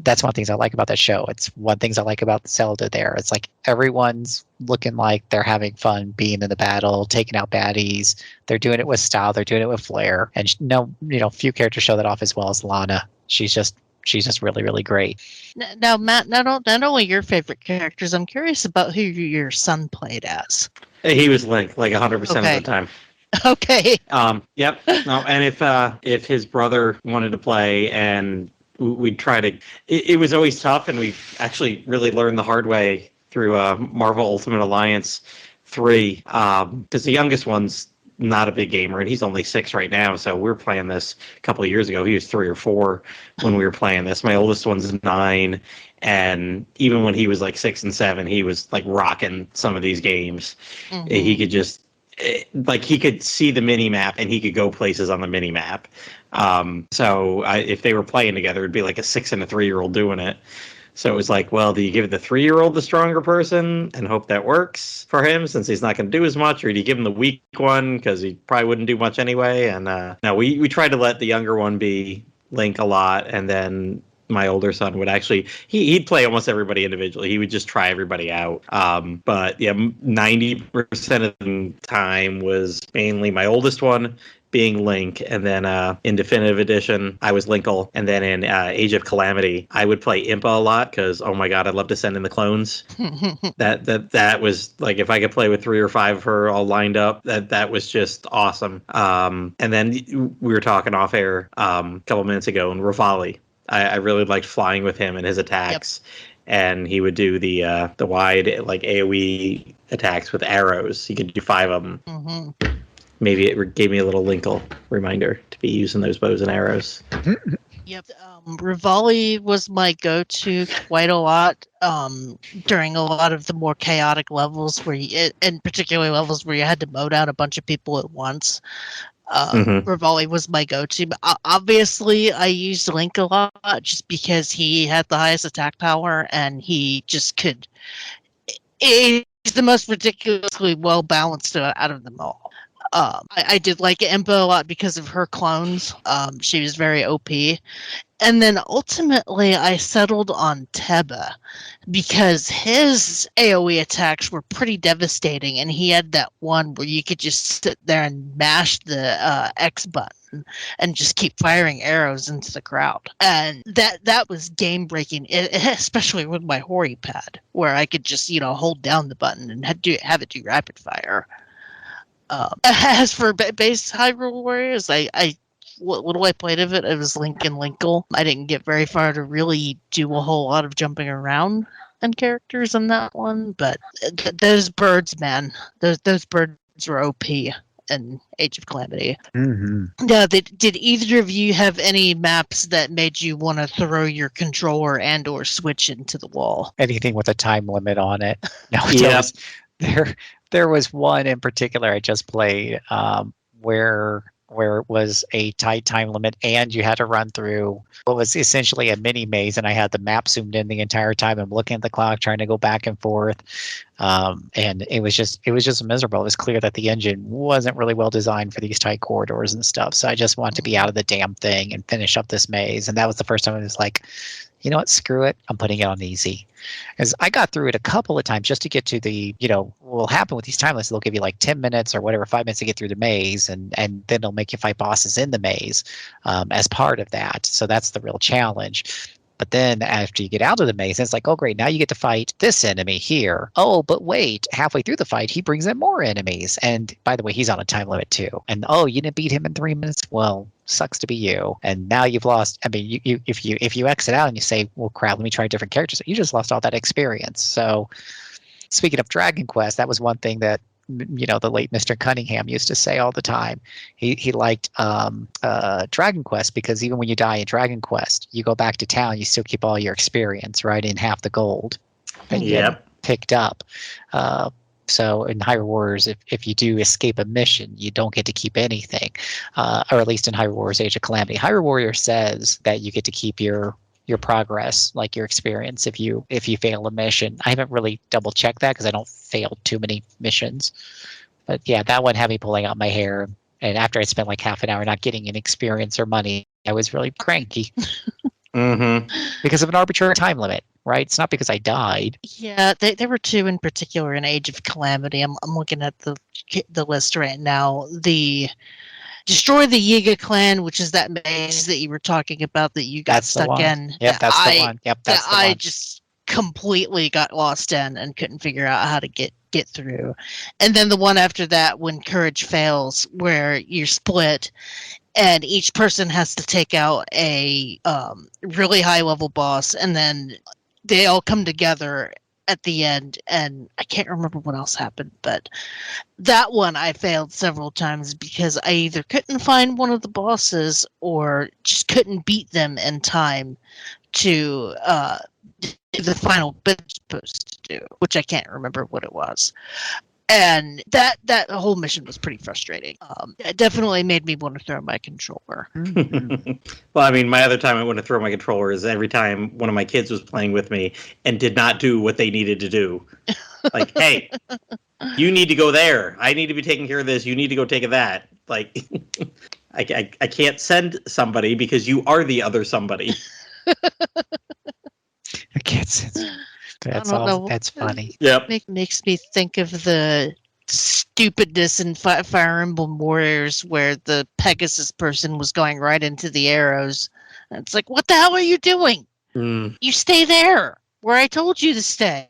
That's one of the things I like about that show. It's one of the things I like about Zelda there. It's like everyone's looking like they're having fun being in the battle, taking out baddies. They're doing it with style. They're doing it with flair. And few characters show that off as well as Lana. She's just really, really great. Now, Matt, not only your favorite characters, I'm curious about who your son played as. He was Link, like 100% of the time. Okay. Yep. No, and if his brother wanted to play, and we'd try to, it was always tough, and we actually really learned the hard way through Marvel Ultimate Alliance 3, because the youngest one's not a big gamer, and he's only 6 right now. So we were playing this a couple of years ago. He was 3 or 4 when we were playing this. My oldest one's 9, and even when he was like 6 and 7, he was like rocking some of these games. Mm-hmm. He could just he could see the mini map, and he could go places on the mini map. So if they were playing together, it'd be like a 6 and a 3-year-old doing it. So it was like, well, do you give the 3-year-old the stronger person and hope that works for him since he's not going to do as much, or do you give him the weak one because he probably wouldn't do much anyway? And no, we tried to let the younger one be Link a lot, and then my older son would actually he'd play almost everybody individually. He would just try everybody out. But yeah, 90% of the time was mainly my oldest one being Link, and then in Definitive Edition, I was Linkle, and then in Age of Calamity, I would play Impa a lot because, oh my god, I'd love to send in the clones. that was like, if I could play with 3 or 5 of her all lined up, that was just awesome. And then we were talking off air a couple minutes ago, and Rivali, I really liked flying with him and his attacks. Yep. And he would do the wide like AoE attacks with arrows. He could do 5 of them. Mm-hmm. Maybe it gave me a little Linkle reminder to be using those bows and arrows. Yep. Rivali was my go-to quite a lot during a lot of the more chaotic levels and particularly levels where you had to mow down a bunch of people at once. Rivali was my go-to. But obviously, I used Link a lot just because he had the highest attack power, and he just could. He's the most ridiculously well-balanced out of them all. I did like Impa a lot because of her clones. She was very OP. And then ultimately I settled on Teba because his AoE attacks were pretty devastating, and he had that one where you could just sit there and mash the X button and just keep firing arrows into the crowd. And that was game breaking, especially with my Hori pad, where I could just, hold down the button and have it do rapid fire. As for base Hyrule Warriors, what I played of it, it was Link and Linkle. I didn't get very far to really do a whole lot of jumping around and characters in that one, but those birds, man, those birds were OP in Age of Calamity. Mm-hmm. Now, did either of you have any maps that made you want to throw your controller and or switch into the wall? Anything with a time limit on it. No, Yeah. there was one in particular I just played where it was a tight time limit, and you had to run through what was essentially a mini maze, and I had the map zoomed in the entire time. I'm looking at the clock, trying to go back and forth, and it was just miserable. It was clear that the engine wasn't really well designed for these tight corridors and stuff. So I just wanted to be out of the damn thing and finish up this maze. And that was the first time I was like, you know what, screw it, I'm putting it on easy. As I got through it a couple of times just to get to the, what will happen with these time limits, they'll give you like 10 minutes or whatever, 5 minutes to get through the maze, and then they'll make you fight bosses in the maze as part of that. So that's the real challenge. But then after you get out of the maze, it's like, oh, great, now you get to fight this enemy here. Oh, but wait, halfway through the fight, he brings in more enemies. And by the way, he's on a time limit too. And oh, you didn't beat him in 3 minutes? Well, sucks to be you. And now you've lost. I mean, if you exit out and you say, well, crap, let me try different characters, you just lost all that experience. So speaking of Dragon Quest, that was one thing that the late Mr. Cunningham used to say all the time. He liked Dragon Quest because even when you die in Dragon Quest, you go back to town, you still keep all your experience, right, in half the gold that you picked up. So in Hyrule Warriors, if you do escape a mission, you don't get to keep anything, or at least in Hyrule Warriors Age of Calamity. Hyrule Warriors says that you get to keep your progress, like your experience, if you fail a mission. I haven't really double checked that because I don't fail too many missions. But yeah, that one had me pulling out my hair. And after I spent like half an hour not getting any experience or money, I was really cranky. Mm-hmm. Because of an arbitrary time limit, right? It's not because I died. Yeah, there were two in particular in Age of Calamity. I'm looking at the list right now. The Destroy the Yiga clan, which is that maze that you were talking about that you got stuck in. Yep, that's the one. Yep, that's the one. I just completely got lost in and couldn't figure out how to get through. And then the one after that, when courage fails, where you're split and each person has to take out a really high level boss, and then they all come together at the end, and I can't remember what else happened, but that one I failed several times because I either couldn't find one of the bosses or just couldn't beat them in time to do the final bit I'm supposed to do, which I can't remember what it was. And that whole mission was pretty frustrating. It definitely made me want to throw my controller. Well, I mean, my other time I want to throw my controller is every time one of my kids was playing with me and did not do what they needed to do. Like, hey, you need to go there. I need to be taking care of this. You need to go take that. Like, I can't send somebody because you are the other somebody. I can't sense. That's funny. Yep. Makes me think of the stupidness in Fire Emblem Warriors where the Pegasus person was going right into the arrows. And it's like, what the hell are you doing? You stay there where I told you to stay.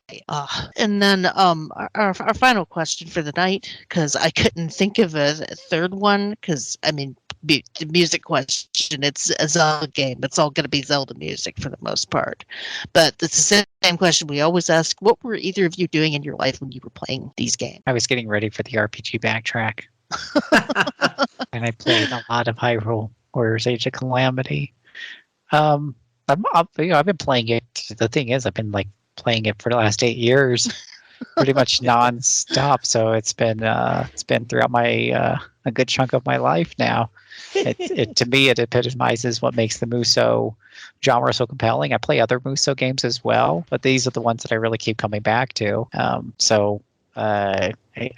And then our final question for the night, because I couldn't think of a third one, because, I mean, the music question, it's a Zelda game. It's all going to be Zelda music for the most part. But it's the same question we always ask. What were either of you doing in your life when you were playing these games? I was getting ready for the RPG Backtrack. And I played a lot of Hyrule Warriors Age of Calamity. I've been playing it. The thing is, I've been playing it for the last 8 years, pretty much non-stop. So it's been throughout my a good chunk of my life now. To me, it epitomizes what makes the Musou genre so compelling. I play other Musou games as well, but these are the ones that I really keep coming back to. So I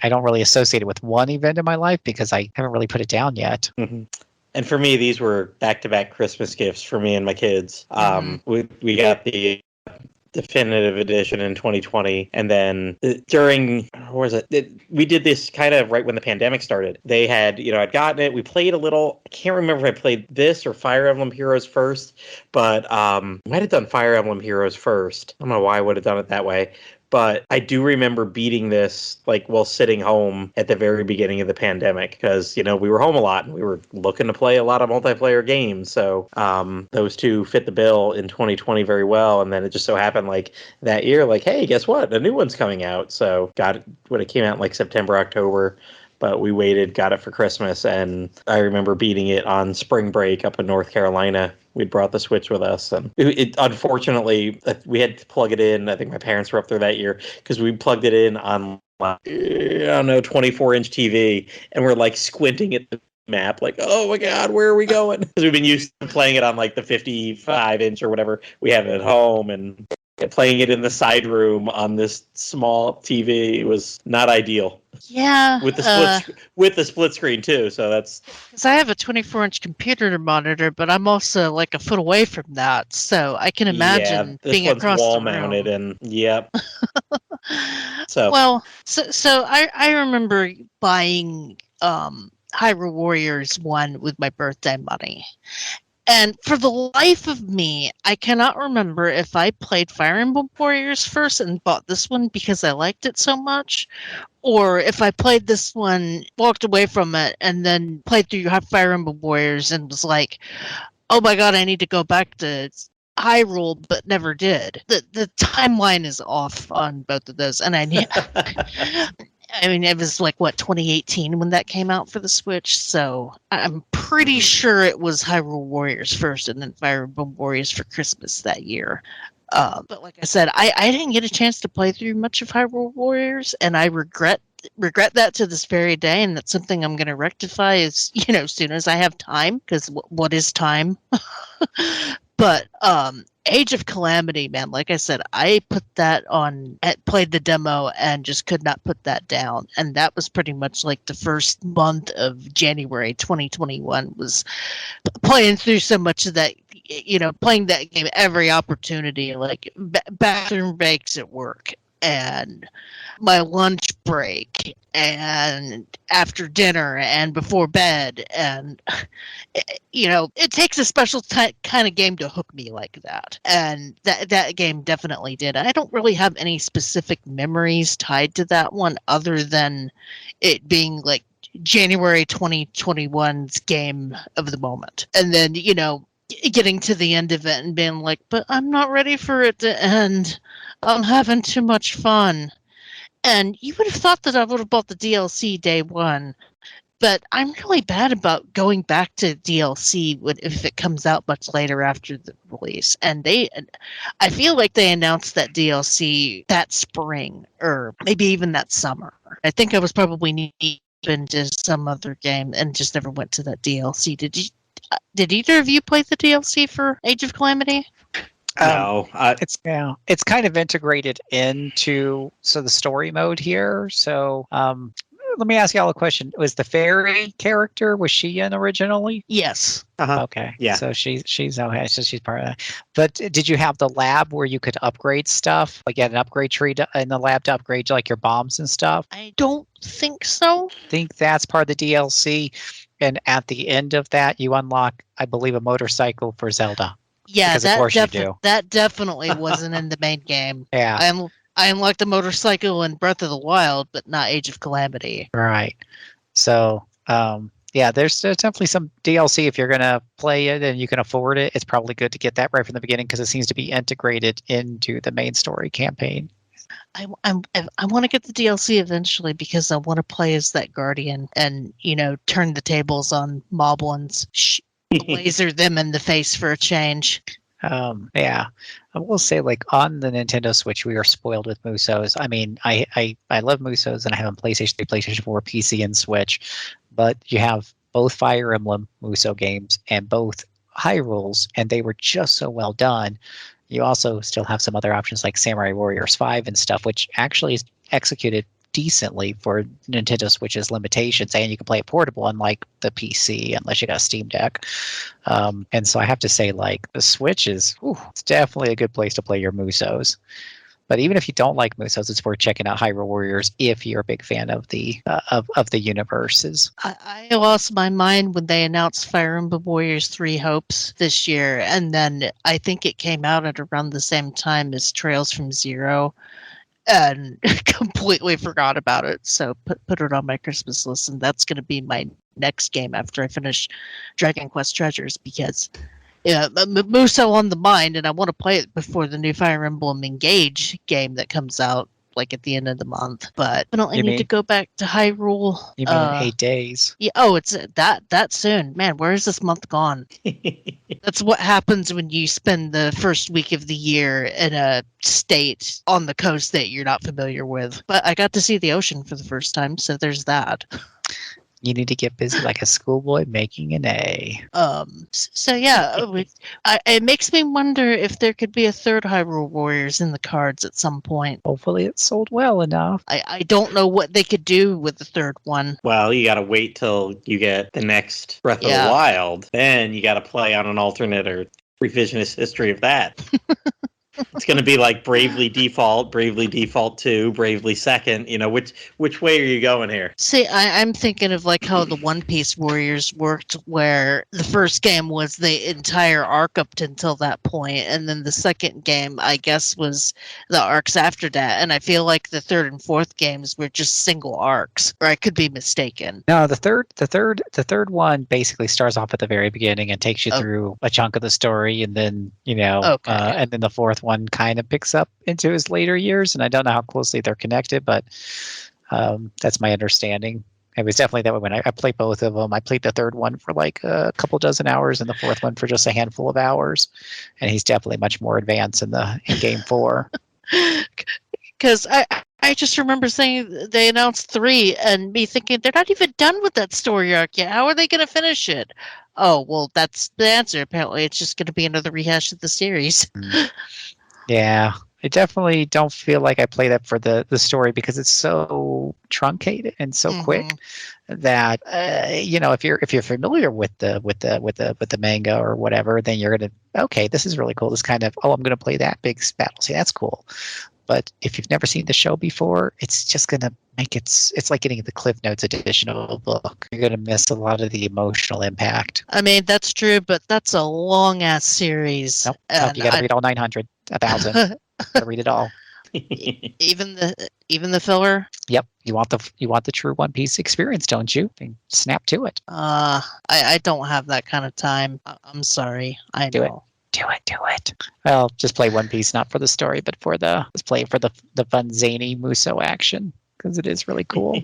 don't really associate it with one event in my life because I haven't really put it down yet. Mm-hmm. And for me, these were back-to-back Christmas gifts for me and my kids. We got the definitive edition in 2020, and then during we did this kind of right when the pandemic started. They had, I'd gotten it, we played a little. I can't remember if I played this or Fire Emblem Heroes first, but might have done Fire Emblem Heroes first. I don't know why I would have done it that way. But I do remember beating this while sitting home at the very beginning of the pandemic because, we were home a lot and we were looking to play a lot of multiplayer games. So those two fit the bill in 2020 very well. And then it just so happened that year, hey, guess what? A new one's coming out. So got it when it came out in September, October. But we waited, got it for Christmas, and I remember beating it on spring break up in North Carolina. We'd brought the Switch with us, and it unfortunately, we had to plug it in. I think my parents were up there that year because we plugged it in on, 24-inch TV, and we're squinting at the map, oh my God, where are we going? Because we've been used to playing it on the 55-inch or whatever we have at home, and playing it in the side room on this small TV was not ideal. Yeah. With the split screen too, so that's because I have a 24-inch computer monitor, but I'm also a foot away from that, so I can imagine being across wall the room. mounted, and yep. So I remember buying Hyrule Warriors 1 with my birthday money. And for the life of me, I cannot remember if I played Fire Emblem Warriors first and bought this one because I liked it so much, or if I played this one, walked away from it, and then played through Fire Emblem Warriors and was like, oh my God, I need to go back to Hyrule, but never did. The timeline is off on both of those, and I mean, it was 2018 when that came out for the Switch, so I'm pretty sure it was Hyrule Warriors first and then Fire Emblem Warriors for Christmas that year. But like I said, I didn't get a chance to play through much of Hyrule Warriors, and I regret that to this very day, and that's something I'm going to rectify as soon as I have time, because what is time? But Age of Calamity, man, like I said, I put that on, played the demo and just could not put that down. And that was pretty much the first month of January 2021 was playing through so much of that, playing that game every opportunity, bathroom breaks at work and my lunch break and after dinner and before bed, and it takes a special kind of game to hook me like that, and that game definitely did. I don't really have any specific memories tied to that one other than it being January 2021's game of the moment, and then getting to the end of it and being but I'm not ready for it to end. I'm having too much fun. And you would have thought that I would have bought the DLC day one, but I'm really bad about going back to DLC if it comes out much later after the release. And I feel like they announced that DLC that spring, or maybe even that summer. I think I was probably knee into some other game and just never went to that DLC. Did either of you play the DLC for Age of Calamity? No, it's kind of integrated into the story mode here. So let me ask y'all a question. Was the fairy character, was she in originally? Yes. Uh-huh. Okay. Yeah. So she's okay. So she's part of that. But did you have the lab where you could upgrade stuff? You had an upgrade tree in the lab to upgrade your bombs and stuff? I don't think so. I think that's part of the DLC. And at the end of that, you unlock, I believe, a motorcycle for Zelda. Yeah, because of course you do. That definitely wasn't in the main game. Yeah. I unlocked the motorcycle in Breath of the Wild, but not Age of Calamity. Right. So, there's definitely some DLC if you're going to play it and you can afford it. It's probably good to get that right from the beginning because it seems to be integrated into the main story campaign. I want to get the DLC eventually because I want to play as that guardian and, turn the tables on Moblins. Laser them in the face for a change. I will say, on the Nintendo Switch, we are spoiled with Musous. I mean, I love Musous, and I have on PlayStation 3, PlayStation 4, PC, and Switch. But you have both Fire Emblem Musou games and both Hyrules, and they were just so well done. You also still have some other options like Samurai Warriors 5 and stuff, which actually is executed decently for Nintendo Switch's limitations, and you can play it portable, unlike the PC, unless you got a Steam Deck. And so I have to say, like, the Switch it's definitely a good place to play your Musous. But even if you don't like Musous, it's worth checking out Hyrule Warriors if you're a big fan of the universes. I lost my mind when they announced Fire Emblem Warriors 3 Hopes this year, and then I think it came out at around the same time as Trails from Zero, and completely forgot about it. So put it on my Christmas list, and that's going to be my next game after I finish Dragon Quest Treasures, because Musou on the mind, and I want to play it before the new Fire Emblem Engage game that comes out like at the end of the month. But I need to go back to Hyrule. You mean 8 days? Yeah. Oh, it's that soon. Man, where is this month gone? That's what happens when you spend the first week of the year in a state on the coast that you're not familiar with. But I got to see the ocean for the first time, so there's that. You need to get busy like a schoolboy making an A. So yeah, it makes me wonder if there could be a third Hyrule Warriors in the cards at some point. Hopefully it sold well enough. I don't know what they could do with the third one. Well, you got to wait till you get the next Breath of the Wild. Then you got to play on an alternate or revisionist history of that. It's going to be like Bravely Default 2, Bravely Second. You know, which way are you going here? See, I'm thinking of like how the One Piece Warriors worked, where the first game was the entire arc up until that point, and then the second game, I guess, was the arcs after that. And I feel like the third and fourth games were just single arcs, or I could be mistaken. No, the third one basically starts off at the very beginning and takes you through a chunk of the story, and then and then the fourth one kind of picks up into his later years, and I don't know how closely they're connected, but that's my understanding. It was definitely that way when I played both of them. I played the third one for like a couple dozen hours and the fourth one for just a handful of hours, and he's definitely much more advanced in game 4. Because I just remember saying they announced 3 and me thinking they're not even done with that story arc yet. How are they going to finish it? Oh, well, that's the answer. Apparently, it's just going to be another rehash of the series. Yeah, I definitely don't feel like I play that for the story, because it's so truncated and so quick that if you're familiar with the manga or whatever, then you're gonna this is really cool. This kind of I'm gonna play that big battle. See, that's cool. But if you've never seen the show before, it's just gonna make it's like getting the Cliff Notes edition of a book. You're gonna miss a lot of the emotional impact. I mean, that's true, but that's a long ass series. Nope, you gotta read all 900, 1,000. Gotta read it all. Even the filler. Yep, you want the true One Piece experience, don't you? Snap to it. I don't have that kind of time. I'm sorry. I know. Do it. Well, just play One Piece, not for the story, but just play it for the fun, zany Musou action, because it is really cool.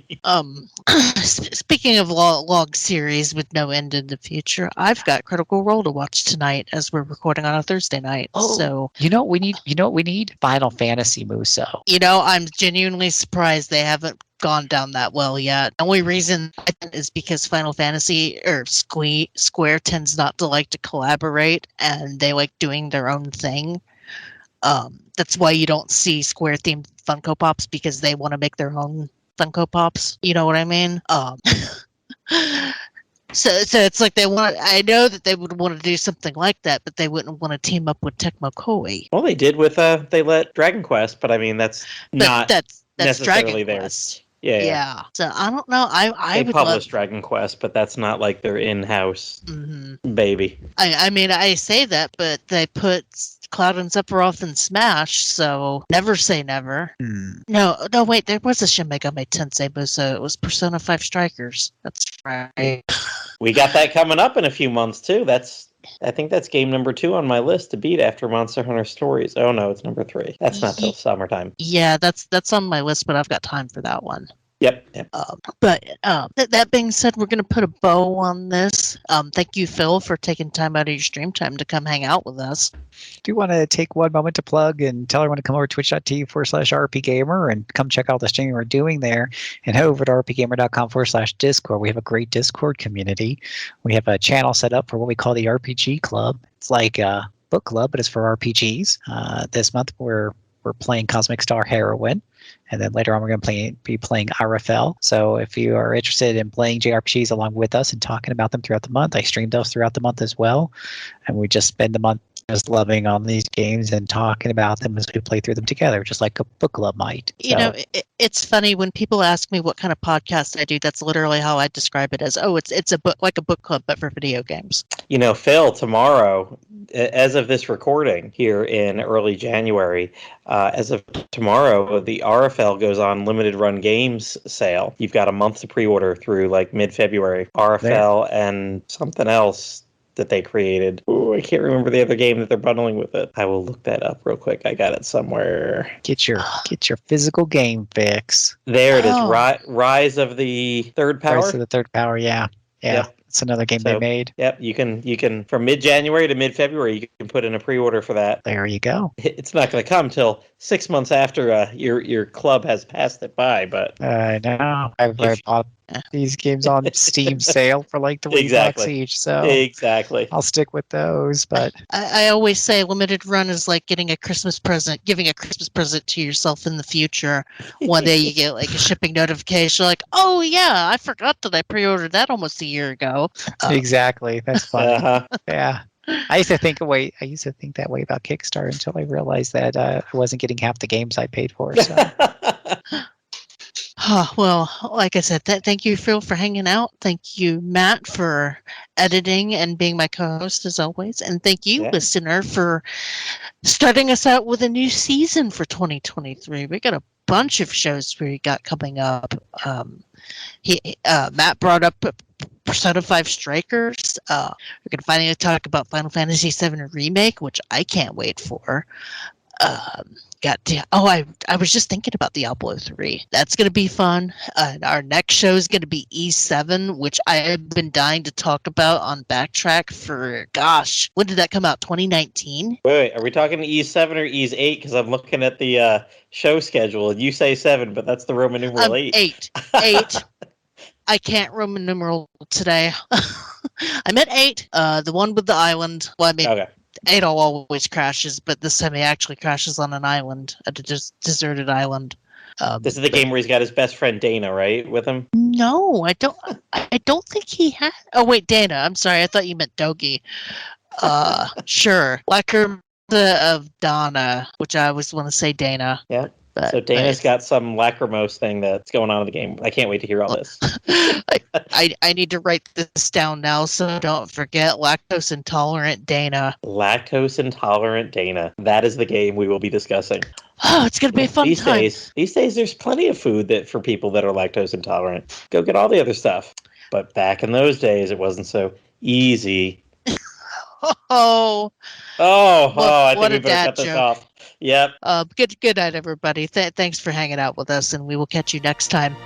Speaking of long series with no end in the future, I've got Critical Role to watch tonight as we're recording on a Thursday night. So you know what we need? Final Fantasy Musou. I'm genuinely surprised they haven't gone down that well yet. The only reason is because Final Fantasy or Square tends not to like to collaborate, and they like doing their own thing. That's why you don't see Square themed Funko Pops, because they want to make their own Funko Pops. You know what I mean? So it's like they want. I know that they would want to do something like that, but they wouldn't want to team up with Tecmo Koei. Well, they did with they let Dragon Quest, but I mean that's necessarily Dragon theirs. Quest. Yeah. So I don't know. I would publish Dragon Quest, but that's not like their in-house baby. I mean, I say that, but they put Cloud and Sephiroth in Smash, so never say never. No, wait, there was a Shin Megami Tensei Musou. It was Persona 5 Strikers. That's right. We got that coming up in a few months too. I think that's game number 2 on my list to beat after Monster Hunter Stories. Oh no, it's number 3. That's not till summertime. Yeah, that's on my list, but I've got time for that one. Yep. But that being said, we're going to put a bow on this. Thank you, Phil, for taking time out of your stream time to come hang out with us. Do you want to take one moment to plug and tell everyone to come over to twitch.tv/RPGamer and come check out the streaming we're doing there, and head over to rpgamer.com/Discord. We have a great Discord community. We have a channel set up for what we call the RPG Club. It's like a book club, but it's for RPGs. This month we're we're playing Cosmic Star Heroine. And then later on, we're going to be playing RFL. So if you are interested in playing JRPGs along with us and talking about them throughout the month, I stream those throughout the month as well. And we just spend the month just loving on these games and talking about them as we play through them together, just like a book club might. You know, it's funny when people ask me what kind of podcast I do. That's literally how I describe it as, it's a book, like a book club, but for video games. You know, Phil, tomorrow, as of this recording here in early January, as of tomorrow, the RFL goes on limited run games sale. You've got a month to pre-order through like mid-February. RFL and something else that they created. Ooh, I can't remember the other game that they're bundling with it. I will look that up real quick. I got it somewhere. Get your physical game fix. There it is. Rise of the Third Power. Rise of the Third Power. Yeah. Yep. It's another game they made. Yep, you can from mid-January to mid-February, you can put in a pre-order for that. There you go. It's not going to come till 6 months after your club has passed it by, but I know. I've bought these games on Steam sale for like $3 each, so exactly. I'll stick with those. But I always say limited run is like giving a Christmas present to yourself in the future. One day you get like a shipping notification, like, oh yeah, I forgot that I pre-ordered that almost a year ago. Exactly, that's funny. Yeah. I used to think that way about Kickstarter until I realized that I wasn't getting half the games I paid for. So. Well, like I said, thank you, Phil, for hanging out. Thank you, Matt, for editing and being my co-host as always. And thank you, listener, for starting us out with a new season for 2023. We got a bunch of shows we got coming up. Matt brought up Persona 5 Strikers. We're going to finally talk about Final Fantasy VII Remake, which I can't wait for. I was just thinking about Diablo 3. That's going to be fun. Our next show is going to be E7, which I have been dying to talk about on Backtrack for, when did that come out? 2019? Wait, are we talking E7 or E8? Because I'm looking at the show schedule, and you say 7, but that's the Roman numeral 8. 8. I can't Roman numeral today. I meant 8, the one with the island. Well, I mean, okay. 8 always crashes, but this time he actually crashes on an island, a deserted island. This is the game where he's got his best friend Dana, right, with him? No, I don't think he had. Oh wait, Dana. I'm sorry, I thought you meant Dogi. Sure, Lacker of Donna, which I always want to say Dana. Yeah. So Dana's got some lacrimose thing that's going on in the game. I can't wait to hear all this. I need to write this down now, so don't forget lactose intolerant Dana. Lactose intolerant Dana. That is the game we will be discussing. Oh, it's gonna be a fun time. These days, there's plenty of food that for people that are lactose intolerant. Go get all the other stuff. But back in those days, it wasn't so easy. I think we better cut this off. Yep. Good night, everybody. Thanks for hanging out with us, and we will catch you next time.